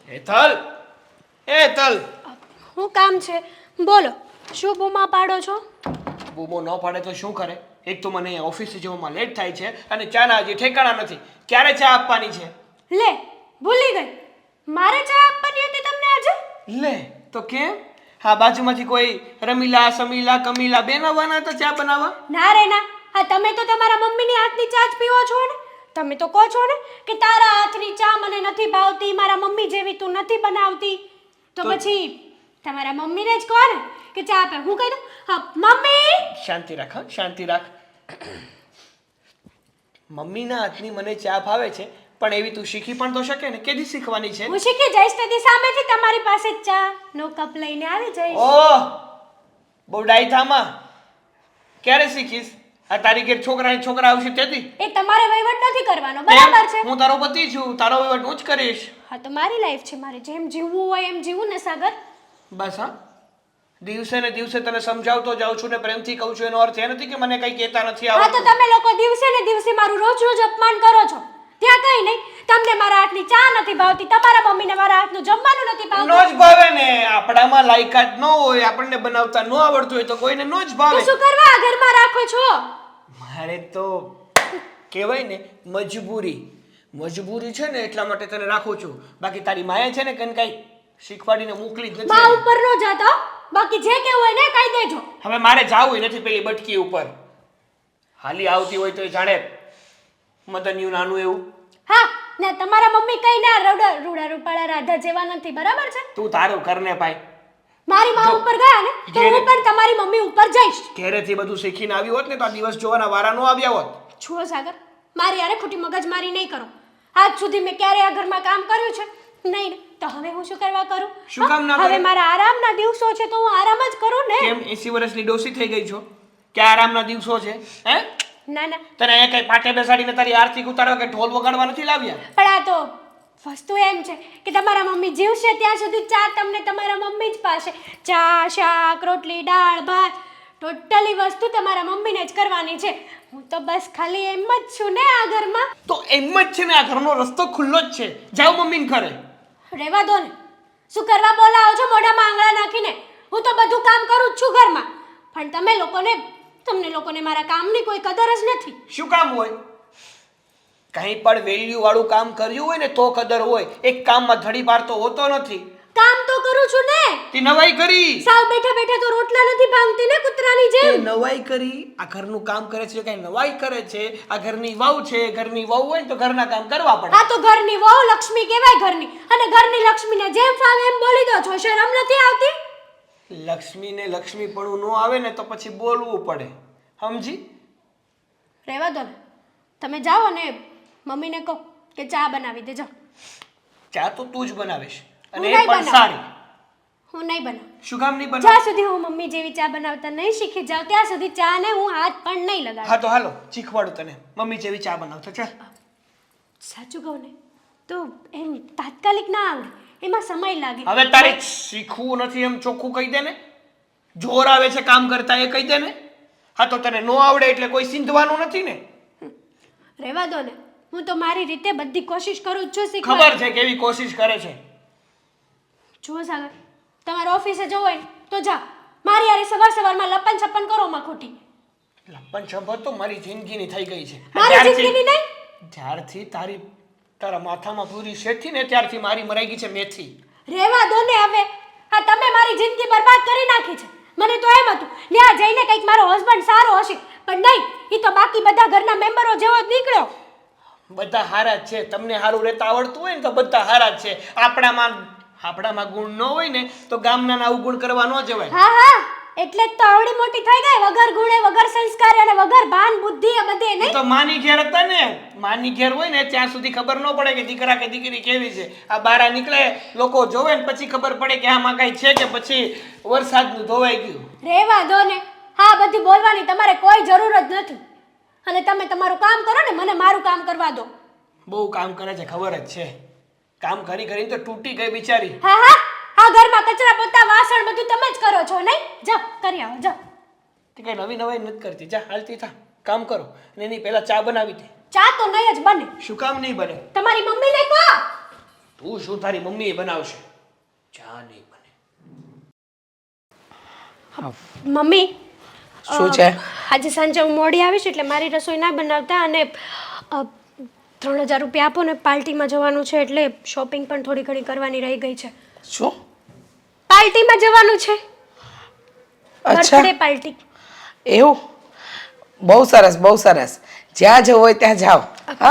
હેતલ, હેતલ. શું કામ છે? બોલો, શું બૂમા પાડો છો? બૂમો ન પાડે તો શું કરે? એક તો મને ઓફિસે જવામાં લેટ થાય છે અને ચાના હજી ઠેકાણા નથી. ક્યારે ચા આપવાની છે? લે, ભૂલી ગઈ. મારે ચા આપવાની હતી તમને આજે? લે, તો કેમ? હા, બાજુમાંથી કોઈ રમીલા, સમીલા, કમીલા બેન આવવાના હતા ચા બનાવવા? ના રે ના, હા તમે તો તમારા મમ્મીની હાથની ચા જ પીવો છો ને? તમે તો કહો છો ને કે તારા હાથની ચા મને નથી ભાવતી, મારા મમ્મી જેવી તું નથી બનાવતી. તો પછી તમારા મમ્મીને જ કહો ને કે ચા આપે. હું કહી દઉં, હા મમ્મી. શાંતિ રાખ, હા, શાંતિ રાખ. મમ્મીના હાથની મને ચા ભાવે છે, પણ એવી તું શીખી પણ તો શકે ને. કેદી શીખવાની છે? હું શીખી જઈશ તેથી સામેથી તમારી પાસે જ ચા નો કપ લઈને આવી જઈશ. ઓહ, બહુ ડાઈ થામાં. ક્યારે શીખીશ? આ તારી ઘેર છોકરા આવશે તેથી? એ તમારે વહીવટ નથી કરવાનો, બરાબર છે? હું તારો પતિ છું, તારો વહીવટ હું જ કરીશ. હા તો મારી લાઈફ છે, મારે જેમ જીવવું હોય એમ જીવું ને સાગર. બસ હા, દિવસે ને દિવસે તને સમજાવતો જાઉં છું ને પ્રેમથી કહું છું, એનો અર્થ એ નથી કે મને કઈ કહેતા નથી હા તો આવડતું. તમે લોકો દિવસે ને દિવસે મારું રોજ રોજ અપમાન કરો છો. ત્યાં કઈ નહીં, તમને મારા હાથની ચા નથી ભાવતી, તમારા મમ્મીને મારા હાથનું જમવાનું નથી નો ભાવતું. જ ભાવે ને, આપણામાં લાયકાત ન હોય, આપણને બનાવતા ન આવડતું હોય તો કોઈને નો જ ભાવે. તો શું કરવા આ ઘરમાં રાખો છો? મારે તો કહેવાય ને મજબૂરી છે ને, એટલા માટે તને રાખું છું. બાકી તારી માએ છે ને કઈ શીખવાડીને મોકલી જ બા નથી. ઉપર નો જાતા, બાકી જે કેવું હોય ને કહી દેજો. હવે મારે જાવું નથી પેલી બટકી ઉપર. હાલી આવતી હોય તો એ જાણે મદન્યું નાનું એવું. હા ને તમારા મમ્મી કઈ ના રૂડા રૂપાળા રાધા જેવા નથી, બરાબર છે? તું તારું કરને ભાઈ. મારી માં ઉપર ગયા ને તો હું પણ તમારી મમ્મી ઉપર જઈશ. ઘેરેથી બધું શીખીને આવી હોત ને તો આ દિવસ જોવાના વારા નો આવ્યા હોત. છો સાગર, મારી યારે ખોટી મગજમારી નહીં કરો. આજ સુધી મેં ક્યારે આ ઘરમાં કામ કર્યું છે? નહીં ને, તો હવે હું શું કરવા કરું? શું કામ ના હવે કરે? મારા આરામના દિવસો છે તો હું આરામ જ કરું ને. કેમ 80 વર્ષની ડોસી થઈ ગઈ છો કે આરામના દિવસો છે? હે? ના ના, તને અહીંયા કઈ પાટે બેસાડીને તારી આરતી ઉતારવા કે ઢોલ વગાડવા નથી લાવ્યા? પણ આ તો વસ્તુ એમ છે કે તમારા મમ્મી જીવશે ત્યાં સુધી ચા તમને તમારા મમ્મી જ પાસે. ચા, શાક, રોટલી, દાળ, ભાત, ટોટલી વસ્તુ તમારા મમ્મીને જ કરવાની છે. હું તો બસ ખાલી એમ જ છું ને આ ઘરમાં. તો એમ જ છે ને, આ ઘરનો રસ્તો ખુલ્લો જ છે. જાઓ મમ્મીને ઘરે. રહેવા દો ને, શું કરવા બોલાવો છો મોઢામાં આંગળા નાખીને? હું તો બધું કામ કરું જ છું ઘરમાં, પણ તમને લોકોને મારા કામની કોઈ કદર જ નથી. શું કામ હોય? કંઈ પણ વેલ્યુ વાળું કામ કર્યું હોય ને તો કદર હોય. એક કામમાં ધડી પાડતો હોતો નથી. કામ તો કરું છું ને. તે નવાઈ કરી. સાવ બેઠા બેઠા તો રોટલા નથી ભાંગતી ને કૂતરાની તે જેમ. નવાઈ કરી. આ ઘરનું કામ કરે છે, કઈ નવાઈ કરે છે? આ ઘરની વહુ છે, ઘરની વહુ હોય ને તો ઘરના કામ કરવા પડે. આ તો ઘરની વહુ લક્ષ્મી કહેવાય ઘરની, અને ઘરની લક્ષ્મીને જેમ ફાવે એમ બોલી દો છો. શરમ નથી આવતી? લક્ષ્મીને લક્ષ્મીપણું ન આવે ને તો પછી બોલવું પડે, સમજી? રહેવા દો ને, તમે જાઓ ને મમ્મીને કહો કે ચા બનાવી દે. જાઓ. ચા તો તું જ બનાવીશ, હું અને એ નહીં પણ બનાવું. સારી. હું નહીં બનાવું. શું કામ નહીં બનાવ? જ્યાં સુધી હું મમ્મી જેવી ચા બનાવતા નહીં શીખી જાઉં ત્યાં સુધી ચા ને હું હાથ પણ નહીં લગાડું. હા તો હાલો શીખવાડું તને મમ્મી જેવી ચા બનાવતો. ચાલ. સાચું કહું ને તો એમ તાત્કાલિક ના આવડે, એમાં સમય લાગે. હવે તારે શીખવું નથી એમ ચોખ્ખું કહી દે ને. જોર આવે છે કામ કરતા એ કહી દે ને. હા તો તને નો આવડે એટલે કોઈ સિંધવાનું નથી ને. રહેવા દો ને, હું તો મારી રીતે બધી કોશિશ કરું જ છું ખબર શીખવાની. છે કેવી કોશિશ કરે છે. જુઓ સાગર, તમારે ઓફિસે જવું હોય ને તો જા. મારી યારે સવારમાં લપન છપ્પન કરો માં ખોટી. લપન છપ્પન તો મારી જિંદગીની થઈ ગઈ છે. મારી જિંદગીની નહીં. જ્યારથી તારા માથામાં પૂરી શેઠી ને ત્યારથી મારી મરાઈ ગઈ છે મેથી. રહેવા દો ને હવે. હા તમે મારી જિંદગી બરબાદ કરી નાખી છે. મને તો એમ હતું ત્યાં જઈને કંઈક મારો હસબન્ડ સારો હશે, પણ નહીં, એ તો બાકી બધા ઘરના મેમ્બરો જેવો જ નીકળ્યો. બધા હારા જ છે. તમને હારું રહેતા આવડતું હોય ને તો બધા હારા જ છે. આપણામાં ગુણ ન હોય ને તો ગામના અવગુણ કરવા ન જવાય. હા હા, એટલે જ તો આવડી મોટી થઈ ગઈ, વગર ગુણે, વગર સંસ્કારે અને વગર ભાન બુદ્ધિ એ બધે નહીં. તો માની ઘેર હતા ને, માની ઘેર હોય ને ત્યાં સુધી ખબર ન પડે કે દીકરા કે દીકરી કેવી છે. આ બારા નીકળે લોકો જોવે ને પછી ખબર પડે કે આમાં કઈ છે કે પછી વરસાદનું ધોવાઈ ગયું. રહેવા દો ને, હા બધી બોલવાની તમારે કોઈ જરૂર જ નથી. અને તમે તમારું કામ કરો ને, મને મારું કામ કરવા દો. બહુ કામ કરે છે ખબર જ છે. કામ કરી કરીને તો તૂટી ગઈ બિચારી. હા હા, આ ઘરમાં કચરા પોતા વાસણ બધું તમે જ કરો છો નહીં? જાઓ કરી આવો, જાઓ. તે કઈ નવી નવાઈ નથી કરતી. જા હાલતી થા, કામ કરો. અને એની પહેલા ચા બનાવી દે. ચા તો નહીં જ બને. શું કામ નહીં બને? તમારી મમ્મીને કહો. તું શું તારી મમ્મી બનાવશે, ચા નહીં બને. મમ્મી શું છે? આજે સાંજે હું મોડી આવીશ એટલે મારી રસોઈ ના બનાવતા, અને 3000 રૂપિયા આપો ને, પાર્ટીમાં જવાનું છે એટલે શોપિંગ પણ થોડી ઘણી કરવાની રહી ગઈ છે. શું? પાર્ટીમાં જવાનું છે, અચ્છા, બર્થડે પાર્ટી. એવું? બહુ સરસ, બહુ સરસ. જ્યાં જવું હોય ત્યાં જાઓ.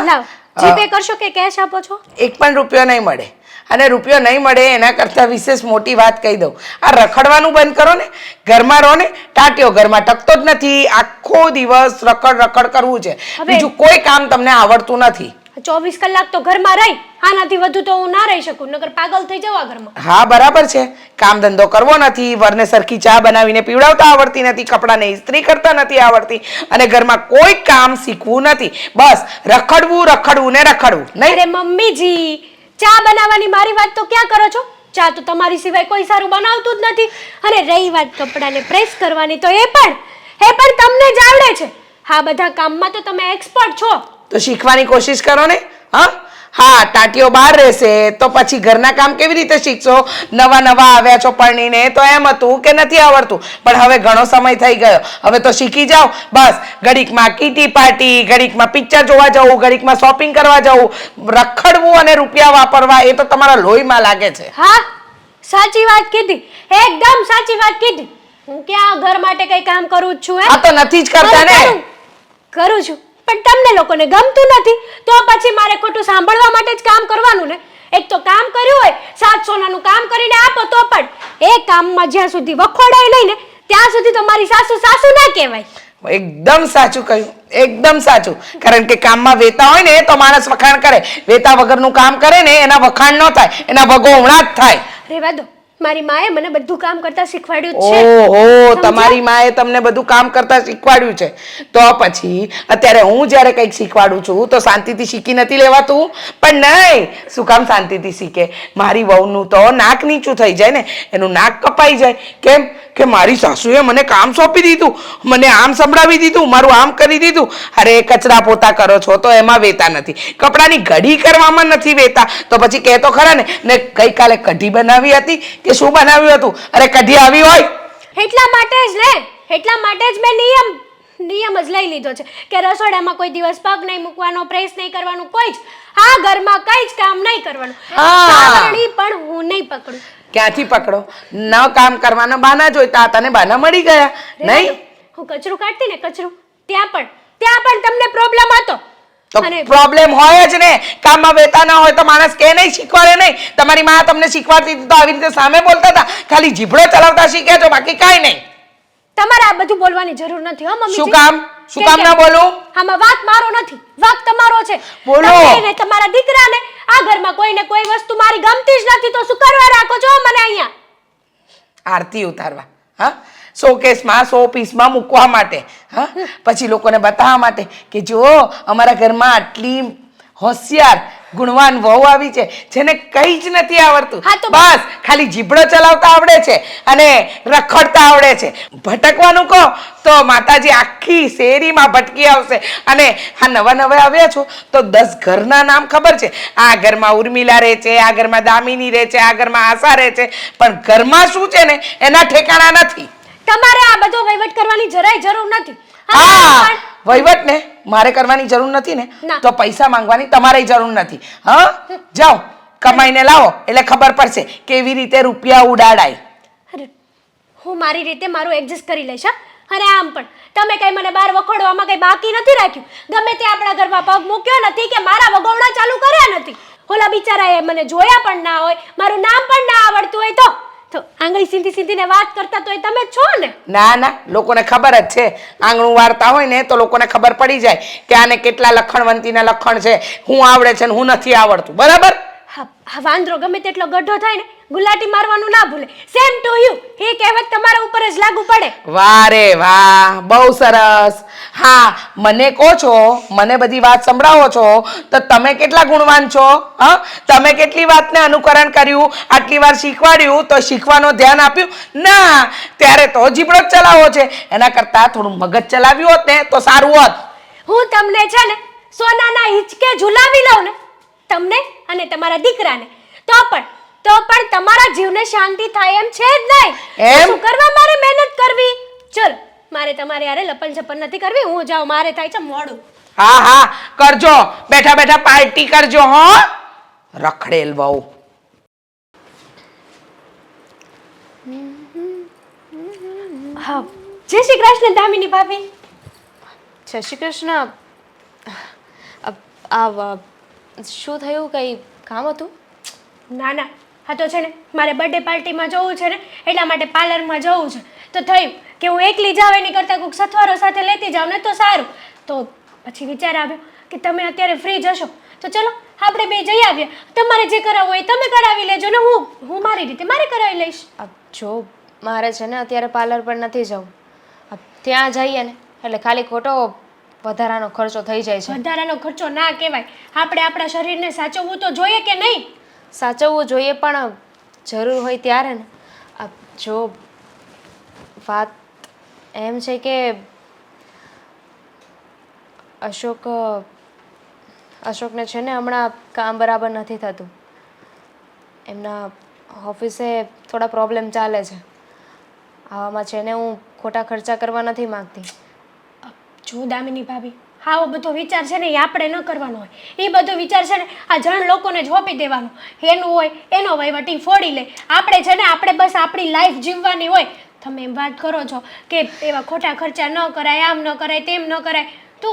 લાવ, જીપે કરશો કે કેશ આપો છો? એક પણ રૂપિયો નહીં મળે. અને રૂપિયો નહીં મળે એના કરતાં વિશેષ મોટી વાત કહી દઉં. આ રખડવાનું બંધ કરો ને, ઘરમાં રહો ને. ટાટ્યો ઘરમાં ટકતો જ નથી. આખો દિવસ રખડ રખડ કરવું છે, બીજું કોઈ કામ તમને આવડતું નથી. 24 કલાક તો ઘરમાં રહી, આનાથી વધુ તો હું ના રહી શકું, નકર પાગલ થઈ જવા ઘરમાં. હા બરાબર છે, કામ ધંધો કરવો નથી, વરને સરખી ચા બનાવીને પીવડાવતા આવડતી નથી, કપડાને ઇસ્ત્રી કરતા નથી આવડતી, અને ઘરમાં કોઈ કામ શીખવું નથી. બસ રખડવું રખડવું ને રખડવું. નહીં અરે મમ્મીજી, ચા બનાવવાની મારી વાત તો ક્યાં કરો છો? ચા તો તમારી સિવાય કોઈ સારું બનાવતું જ નથી. અને રહી વાત કપડાને પ્રેસ કરવાની, તો એ પણ તમને જ આવડે છે. હા, બધા કામમાં તો તમે એક્સપર્ટ છો. તો શીખવાની કોશિશ કરો ને. હા, ટાટીઓ બહાર રહેશે તો પછી ઘરના કામ કેવી રીતે શીખશો? નવા નવા આવ્યા છો પરણીને તો એમ હતું કે નથી આવડતું, પણ હવે ઘણો સમય થઈ ગયો, હવે તો શીખી જાઓ. બસ ઘડીકમાં કીટી પાર્ટી, ઘડીકમાં પિક્ચર જોવા જવું, ઘડીકમાં શોપિંગ કરવા જવું, રખડવું અને રૂપિયા વાપરવા, એ તો તમારા લોહીમાં લાગે છે. હા, સાચી વાત કીધી, એકદમ સાચી વાત કીધી. હું ક્યાં ઘર માટે કઈ કામ કરું જ છું? આ તો નથી જ કરતા ને. કરું છું, પણ તમને લોકોને ગમતું નથી, તો પછી મારે ખોટું સાંભળવા માટે જ કામ કરવાનું ને. એક તો કામ કર્યું હોય, 7 સોનાનું કામ કરીને આપો તો પણ એ કામમાં જ્યાં સુધી વખોડાય નહીં ને ત્યાં સુધી તો મારી સાસુ સાસુ ના કહેવાય. એકદમ સાચું કહ્યું, એકદમ સાચું. કારણ કે કામમાં વેતા હોય ને તો માણસ વખાણ કરે, વેતા વગરનું કામ કરે ને એના વખાણ ન થાય, એના ભગોવણા જ થાય. રેવા દો, મારી માએ મને બધું કામ કરતા શીખવાડ્યું છે. ઓહો, તમારી માએ તમને બધું કામ કરતા શીખવાડ્યું છે, તો પછી અત્યારે હું જ્યારે કંઈક શીખવાડું છું તો શાંતિથી શીખી નથી લેવાતું? પણ નહીં, શું કામ શાંતિથી શીખે? મારી વહુનું તો નાક નીચું થઈ જાય ને, એનું નાક કપાઈ જાય. કેમ કે મારી સાસુએ મને કામ સોંપી દીધું, મને આમ સંભળાવી દીધું, મારું આમ કરી દીધું. અરે કચરા પોતા કરો છો તો એમાં વેતા નથી, કપડાની ઘડી કરવામાં નથી વેતા, તો પછી કહે તો ખરા ને ગઈકાલે કઢી બનાવી હતી કે શું બનાવ્યું હતું? અરે કઢી આવી હોય એટલા માટે જ મેં નિયમ જ લઈ લીધો છે કે રસોડામાં કોઈ દિવસ પગ નહીં મૂકવાનો, પ્રેસ નહીં કરવાનું, કોઈ જ આ ઘરમાં કઈ જ કામ નહીં કરવાનું. સાવરણી પણ હું નહીં પકડું. ક્યાંથી પકડો? ન કામ કરવાના બાના જોઈતા હતા ને બાના મળી ગયા. નહીં, હું કચરું કાઢતી ને, કચરું ત્યાં પણ તમને પ્રોબ્લેમ હતો. તો પ્રોબ્લેમ હોય જ ને. કામમાં વેતા ના હોય તો માણસ કે નહીં, શીખવાડે નહીં. તમારી માં તમને શીખવાડતી હતી તો આવી રીતે સામે બોલતા હતા, ખાલી જીભડો ચલાવતા શીખ્યા છો, બાકી કાંઈ નહીં. તમારે આ બધું બોલવાની જરૂર નથી હો મમ્મી. શું કામ ના બોલું? આમાં વાક મારો નથી, વાક તમારો છે. બોલો. તમને તમારા દીકરાને આ ઘરમાં કોઈને કોઈ વસ્તુ મારી ગમતી જ નથી, તો શું કરવા રાખો છો મને અહીંયા? આરતી ઉતારવા, હા, શોકેસમાં, શો પીસમાં મૂકવા માટે, હા, પછી લોકોને બતાવવા માટે કે જો અમારા ઘરમાં આટલી હોશિયાર ગુણવાન વહુ આવી છે જેને કંઈ જ નથી આવડતું. બસ ખાલી જીભડો ચલાવતા આવડે છે અને રખડતા આવડે છે. ભટકવાનું કહો તો માતાજી આખી શેરીમાં ભટકી આવશે. અને આ નવા આવ્યા છો તો 10 ઘરના નામ ખબર છે. આ ઘરમાં ઉર્મિલા રહે છે, આ ઘરમાં દામિની રહે છે, આ ઘરમાં આશા રહે છે, પણ ઘરમાં શું છે ને એના ઠેકાણા નથી. તમારે આ બધો વહીવટ કરવાની જરાય જરૂર નથી. હા, વહીવટ ને મારે કરવાની જરૂર નથી ને, તો પૈસા માંગવાની તમારે જરૂર નથી. હા, જાઓ કમાઈને લાવો એટલે ખબર પડશે કેવી રીતે રૂપિયા ઉડાડાય. હું મારી રીતે મારું એડજસ્ટ કરી લઈશ. અને આમ પણ તમે કઈ મને બહાર વખોડવામાં કઈ બાકી નથી રાખ્યું. ગમે તે આપણા ઘરમાં પગ મૂક્યો નથી કે મારા વગોવણા ચાલુ કર્યા નથી. ઓલા બિચારાએ મને જોયા પણ ના હોય, મારું નામ પણ ના આવડતું હોય તો આંગળી સીધી વાત કરતા તો એ તમે જ છો ને. ના, લોકોને ખબર જ છે. આંગણું વાળતા હોય ને તો લોકોને ખબર પડી જાય કે આને કેટલા લખણવંતીના લખણ છે, હું આવડે છે ને હું નથી આવડતું. બરાબર? હા, વાંદરો ગમે તેટલો ગઢો થાય ને ગુલાટી મારવાનું ના ભૂલે. Same to you. એ કહેવત તમારા ઉપર જ લાગુ પડે. વાહ રે વાહ, બહુ સરસ. હા, મને કહો છો, મને બધી વાત સંભળાવો છો તો તમે કેટલા ગુણવાન છો? હા, તમે કેટલી વાતને અનુકરણ કર્યું, આટલી વાર શીખવાડ્યું તો શીખવાનું ધ્યાન આપ્યું ના? ત્યારે તો જીભડો જ ચલાવો છે. એના કરતા થોડું મગજ ચલાવ્યું હોત ને તો સારું હોત. હું તમને છે ને સોનાના હિંચકે ઝુલાવી લઉં ને, તમને અને તમારા દીકરાને, તો પણ તમારા જીવને શાંતિ થાય એમ છે જ નહીં. એમ? તો શું કરવા મારે મહેનત કરવી? ચલ, મારે તમારે યારે લપન છપન નથી કરવી. હું જાઉં, મારે થાય છે મોડું. હા હા કરજો, બેઠા બેઠા પાર્ટી કરજો હો, રખડેલ બહુ. હા, જય શ્રી કૃષ્ણ દામિની ભાભી. જય શ્રી કૃષ્ણ. શું થયું? કંઈ કામ હતું? ના ના, હા તો છે ને મારે બર્થડે પાર્ટીમાં જવું છે ને, એટલા માટે પાર્લરમાં જવું છે. તો થયું કે હું એકલી જાવ એની કરતાં કોઈક સથવારો સાથે લેતી જાઉં ને તો સારું. તો પછી વિચાર આવ્યો કે તમે અત્યારે ફ્રી જશો તો ચલો આપણે બે જઈ આવીએ. તમારે જે કરાવવું હોય તમે કરાવી લેજો ને, હું મારી રીતે મારે કરાવી લઈશ. જો મારે છે ને અત્યારે પાર્લર પર નથી જવું. ત્યાં જઈએ ને એટલે ખાલી ખોટો વધારાનો ખર્ચો થઈ જાય છે. વધારાનો ખર્ચો ના કહેવાય. આપણે આપણા શરીરને સાચવવું તો જોઈએ કે નહીં? સાચવવું જોઈએ, પણ જરૂર હોય ત્યારે ને. જો વાત એમ છે કે અશોકને છે ને હમણાં કામ બરાબર નથી થતું. એમના ઓફિસે થોડા પ્રોબ્લેમ ચાલે છે. આવામાં છે ને હું ખોટા ખર્ચા કરવા નથી માગતી. જો દામિની ભાભી, આવો બધો વિચાર છે ને એ આપણે ન કરવાનો હોય. એ બધો વિચાર છે ને આ જણ લોકોને જ હોપી દેવાનો. એનું હોય એનો વહીવટ ઈ ફોડી લે. આપણે છે ને આપણે બસ આપણી લાઈફ જીવવાની હોય. તમે એમ વાત કરો છો કે એવા ખોટા ખર્ચા ન કરાય, આમ ન કરાય, તેમ ન કરાય. તો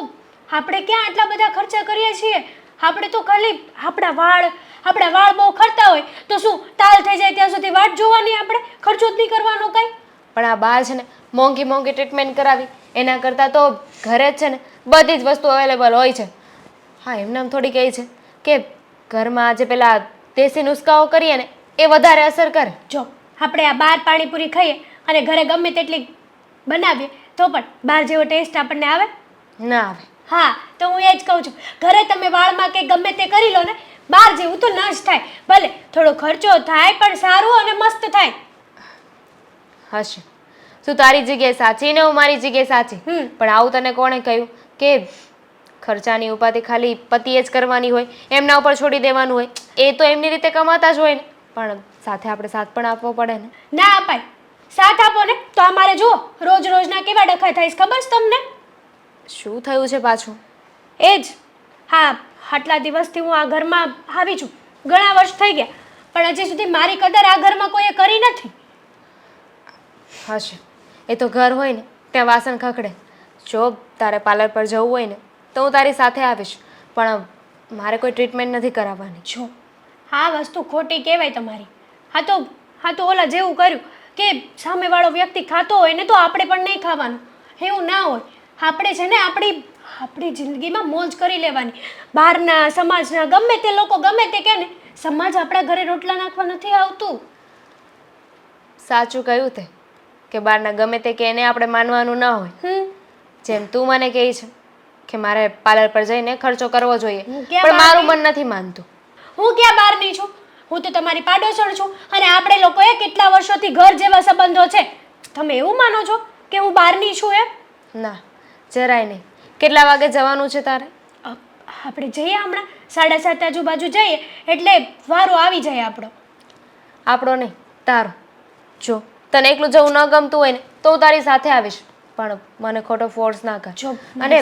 આપણે ક્યાં આટલા બધા ખર્ચા કરીએ છીએ? આપણે તો ખાલી આપણા વાળ બહુ ખરતા હોય તો શું તાલ થઈ જાય ત્યાં સુધી વાટ જોવાની? આપણે ખર્ચો જ નહીં કરવાનો કાંઈ. પણ આ બહાર છે ને મોંઘી ટ્રીટમેન્ટ કરાવી એના કરતાં તો ઘરે જ છે ને બધી જ વસ્તુ અવેલેબલ હોય છે. હા, એમને આમ થોડી કહે છે કે ઘરમાં આજે પેલા દેશી નુસ્ખાઓ કરીએ ને એ વધારે અસર કરે. જો આપણે આ બહાર પાણીપુરી ખાઈએ અને ઘરે ગમે તેટલી બનાવીએ તો પણ બહાર જેવો ટેસ્ટ આપણને આવે ના આવે. હા, તો હું એ જ કહું છું, ઘરે તમે વાળમાં કે ગમે તે કરી લો ને, બહાર જેવું તો ન જ થાય. ભલે થોડો ખર્ચો થાય પણ સારું અને મસ્ત થાય. હશે, તું તારી જગ્યાએ સાચી ને હું મારી જગ્યાએ સાચી. પણ આવું તને કોણે કહ્યું કે ખર્ચાની ઉપાધિ ખાલી પતિએ જ કરવાની હોય, એમના ઉપર છોડી દેવાનું હોય? એ તો એમની રીતે કમાતા જ હોય ને, પણ સાથે આપણે સાથ પણ આપવો પડે ને. ના અપાય. સાથ આપો ને તો અમારે જુઓ રોજના કેવા ડખા થાય ખબર છે તમને? શું થયું છે પાછું? એ જ, હા, આટલા દિવસથી હું આ ઘરમાં આવી છું, ઘણા વર્ષ થઈ ગયા, પણ હજી સુધી મારી કદર આ ઘરમાં કોઈએ કરી નથી. હશે, એ તો ઘર હોય ને ત્યાં વાસણ ખખડે. જો તારે પાર્લર પર જવું હોય ને તો હું તારી સાથે આવીશ, પણ મારે કોઈ ટ્રીટમેન્ટ નથી કરાવવાની. જો આ વસ્તુ ખોટી કહેવાય તમારી. હા તો ઓલા જેવું કર્યું કે સામેવાળો વ્યક્તિ ખાતો હોય ને તો આપણે પણ નહીં ખાવાનું, એવું ના હોય. આપણે છે ને આપણી જિંદગીમાં મોજ કરી લેવાની. બહારના સમાજના ગમે તે લોકો ગમે તે કહે ને, સમાજ આપણા ઘરે રોટલા નાખવા નથી આવતું. સાચું કહ્યું તે કે બહારના ગમે તે કે એને આપણે માનવાનું ન હોય. જેમ તું મને કહે છે કે મારે પાર્લર પર જઈને ખર્ચો કરવો જોઈએ, પણ મારું મન નથી માનતું. હું ક્યાં બહારની છું? હું તો તમારી પાડોશણ છું અને આપણે લોકોએ કેટલા વર્ષોથી ઘર જેવા સંબંધો છે. તમે એવું માનો છો કે હું બહારની છું એમ? ના, જરાય નહીં. કેટલા વાગે જવાનું છે તારે? આપણે જઈએ હમણાં 7:30 આજુબાજુ જઈએ એટલે વારો આવી જાય આપણો. આપણો નહીં, તારો. જો તને એકલું જવું ન ગમતું હોય ને તો હું તારી સાથે આવીશ, પણ મને ખોટો ફોર્સ ના કર. અને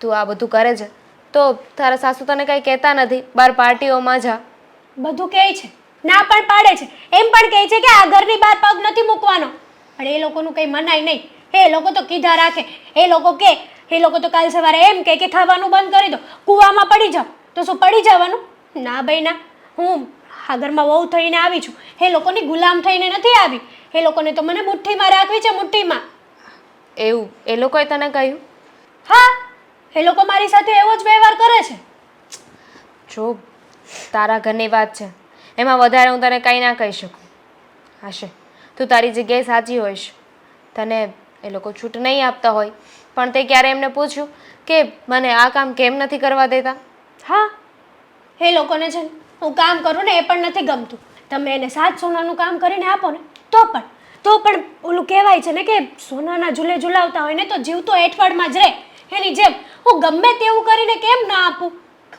તું આ બધું કરે છે તો તારા સાસુ તને કંઈ કહેતા નથી? બહાર પાર્ટીઓમાં જા. બધું કહે છે, ના પણ પાડે છે, એમ પણ કહે છે કે આ ઘરની બહાર પગ નથી મૂકવાનો. પણ એ લોકોનું કંઈ મનાય નહીં. એ લોકો તો કીધા રાખે. એ લોકો તો કાલ સવારે એમ કહે કે ખાવાનું બંધ કરી દો, કૂવામાં પડી જાઓ. તો શું પડી જવાનું? ના ભાઈ ના, હું આ ઘરમાં વહુ થઈને આવી છું, એ લોકોની ગુલામ થઈને નથી આવી. એ લોકોને તો મને મુઠ્ઠીમાં રાખવી છે, મુઠ્ઠીમાં. એવું એ લોકોએ તને કહ્યું? હા, એ લોકો મારી સાથે એવો જ વ્યવહાર કરે છે. જો તારા ઘરની વાત છે, એમાં વધારે હું તને કંઈ ના કહી શકું. હશે, તું તારી જગ્યાએ સાચી હોઈશ. તને એ લોકો છૂટ નહીં આપતા હોય, પણ તે ક્યારે એમને પૂછ્યું કે મને આ કામ કેમ નથી કરવા દેતા? હા, એ લોકોને છે ને હું કામ કરું ને એ પણ નથી ગમતું. તમે એને 7 સોનાનું કામ કરીને આપો ને તો પણ ઓલું કહેવાય છે ને કે સોનાના ઝૂલે ઝૂલાવતા હોય ને તો જીવતો એઠવાડમાં જ રહે. એની જેમ હું ગમે તેવું કરીને કેમ ના આપું?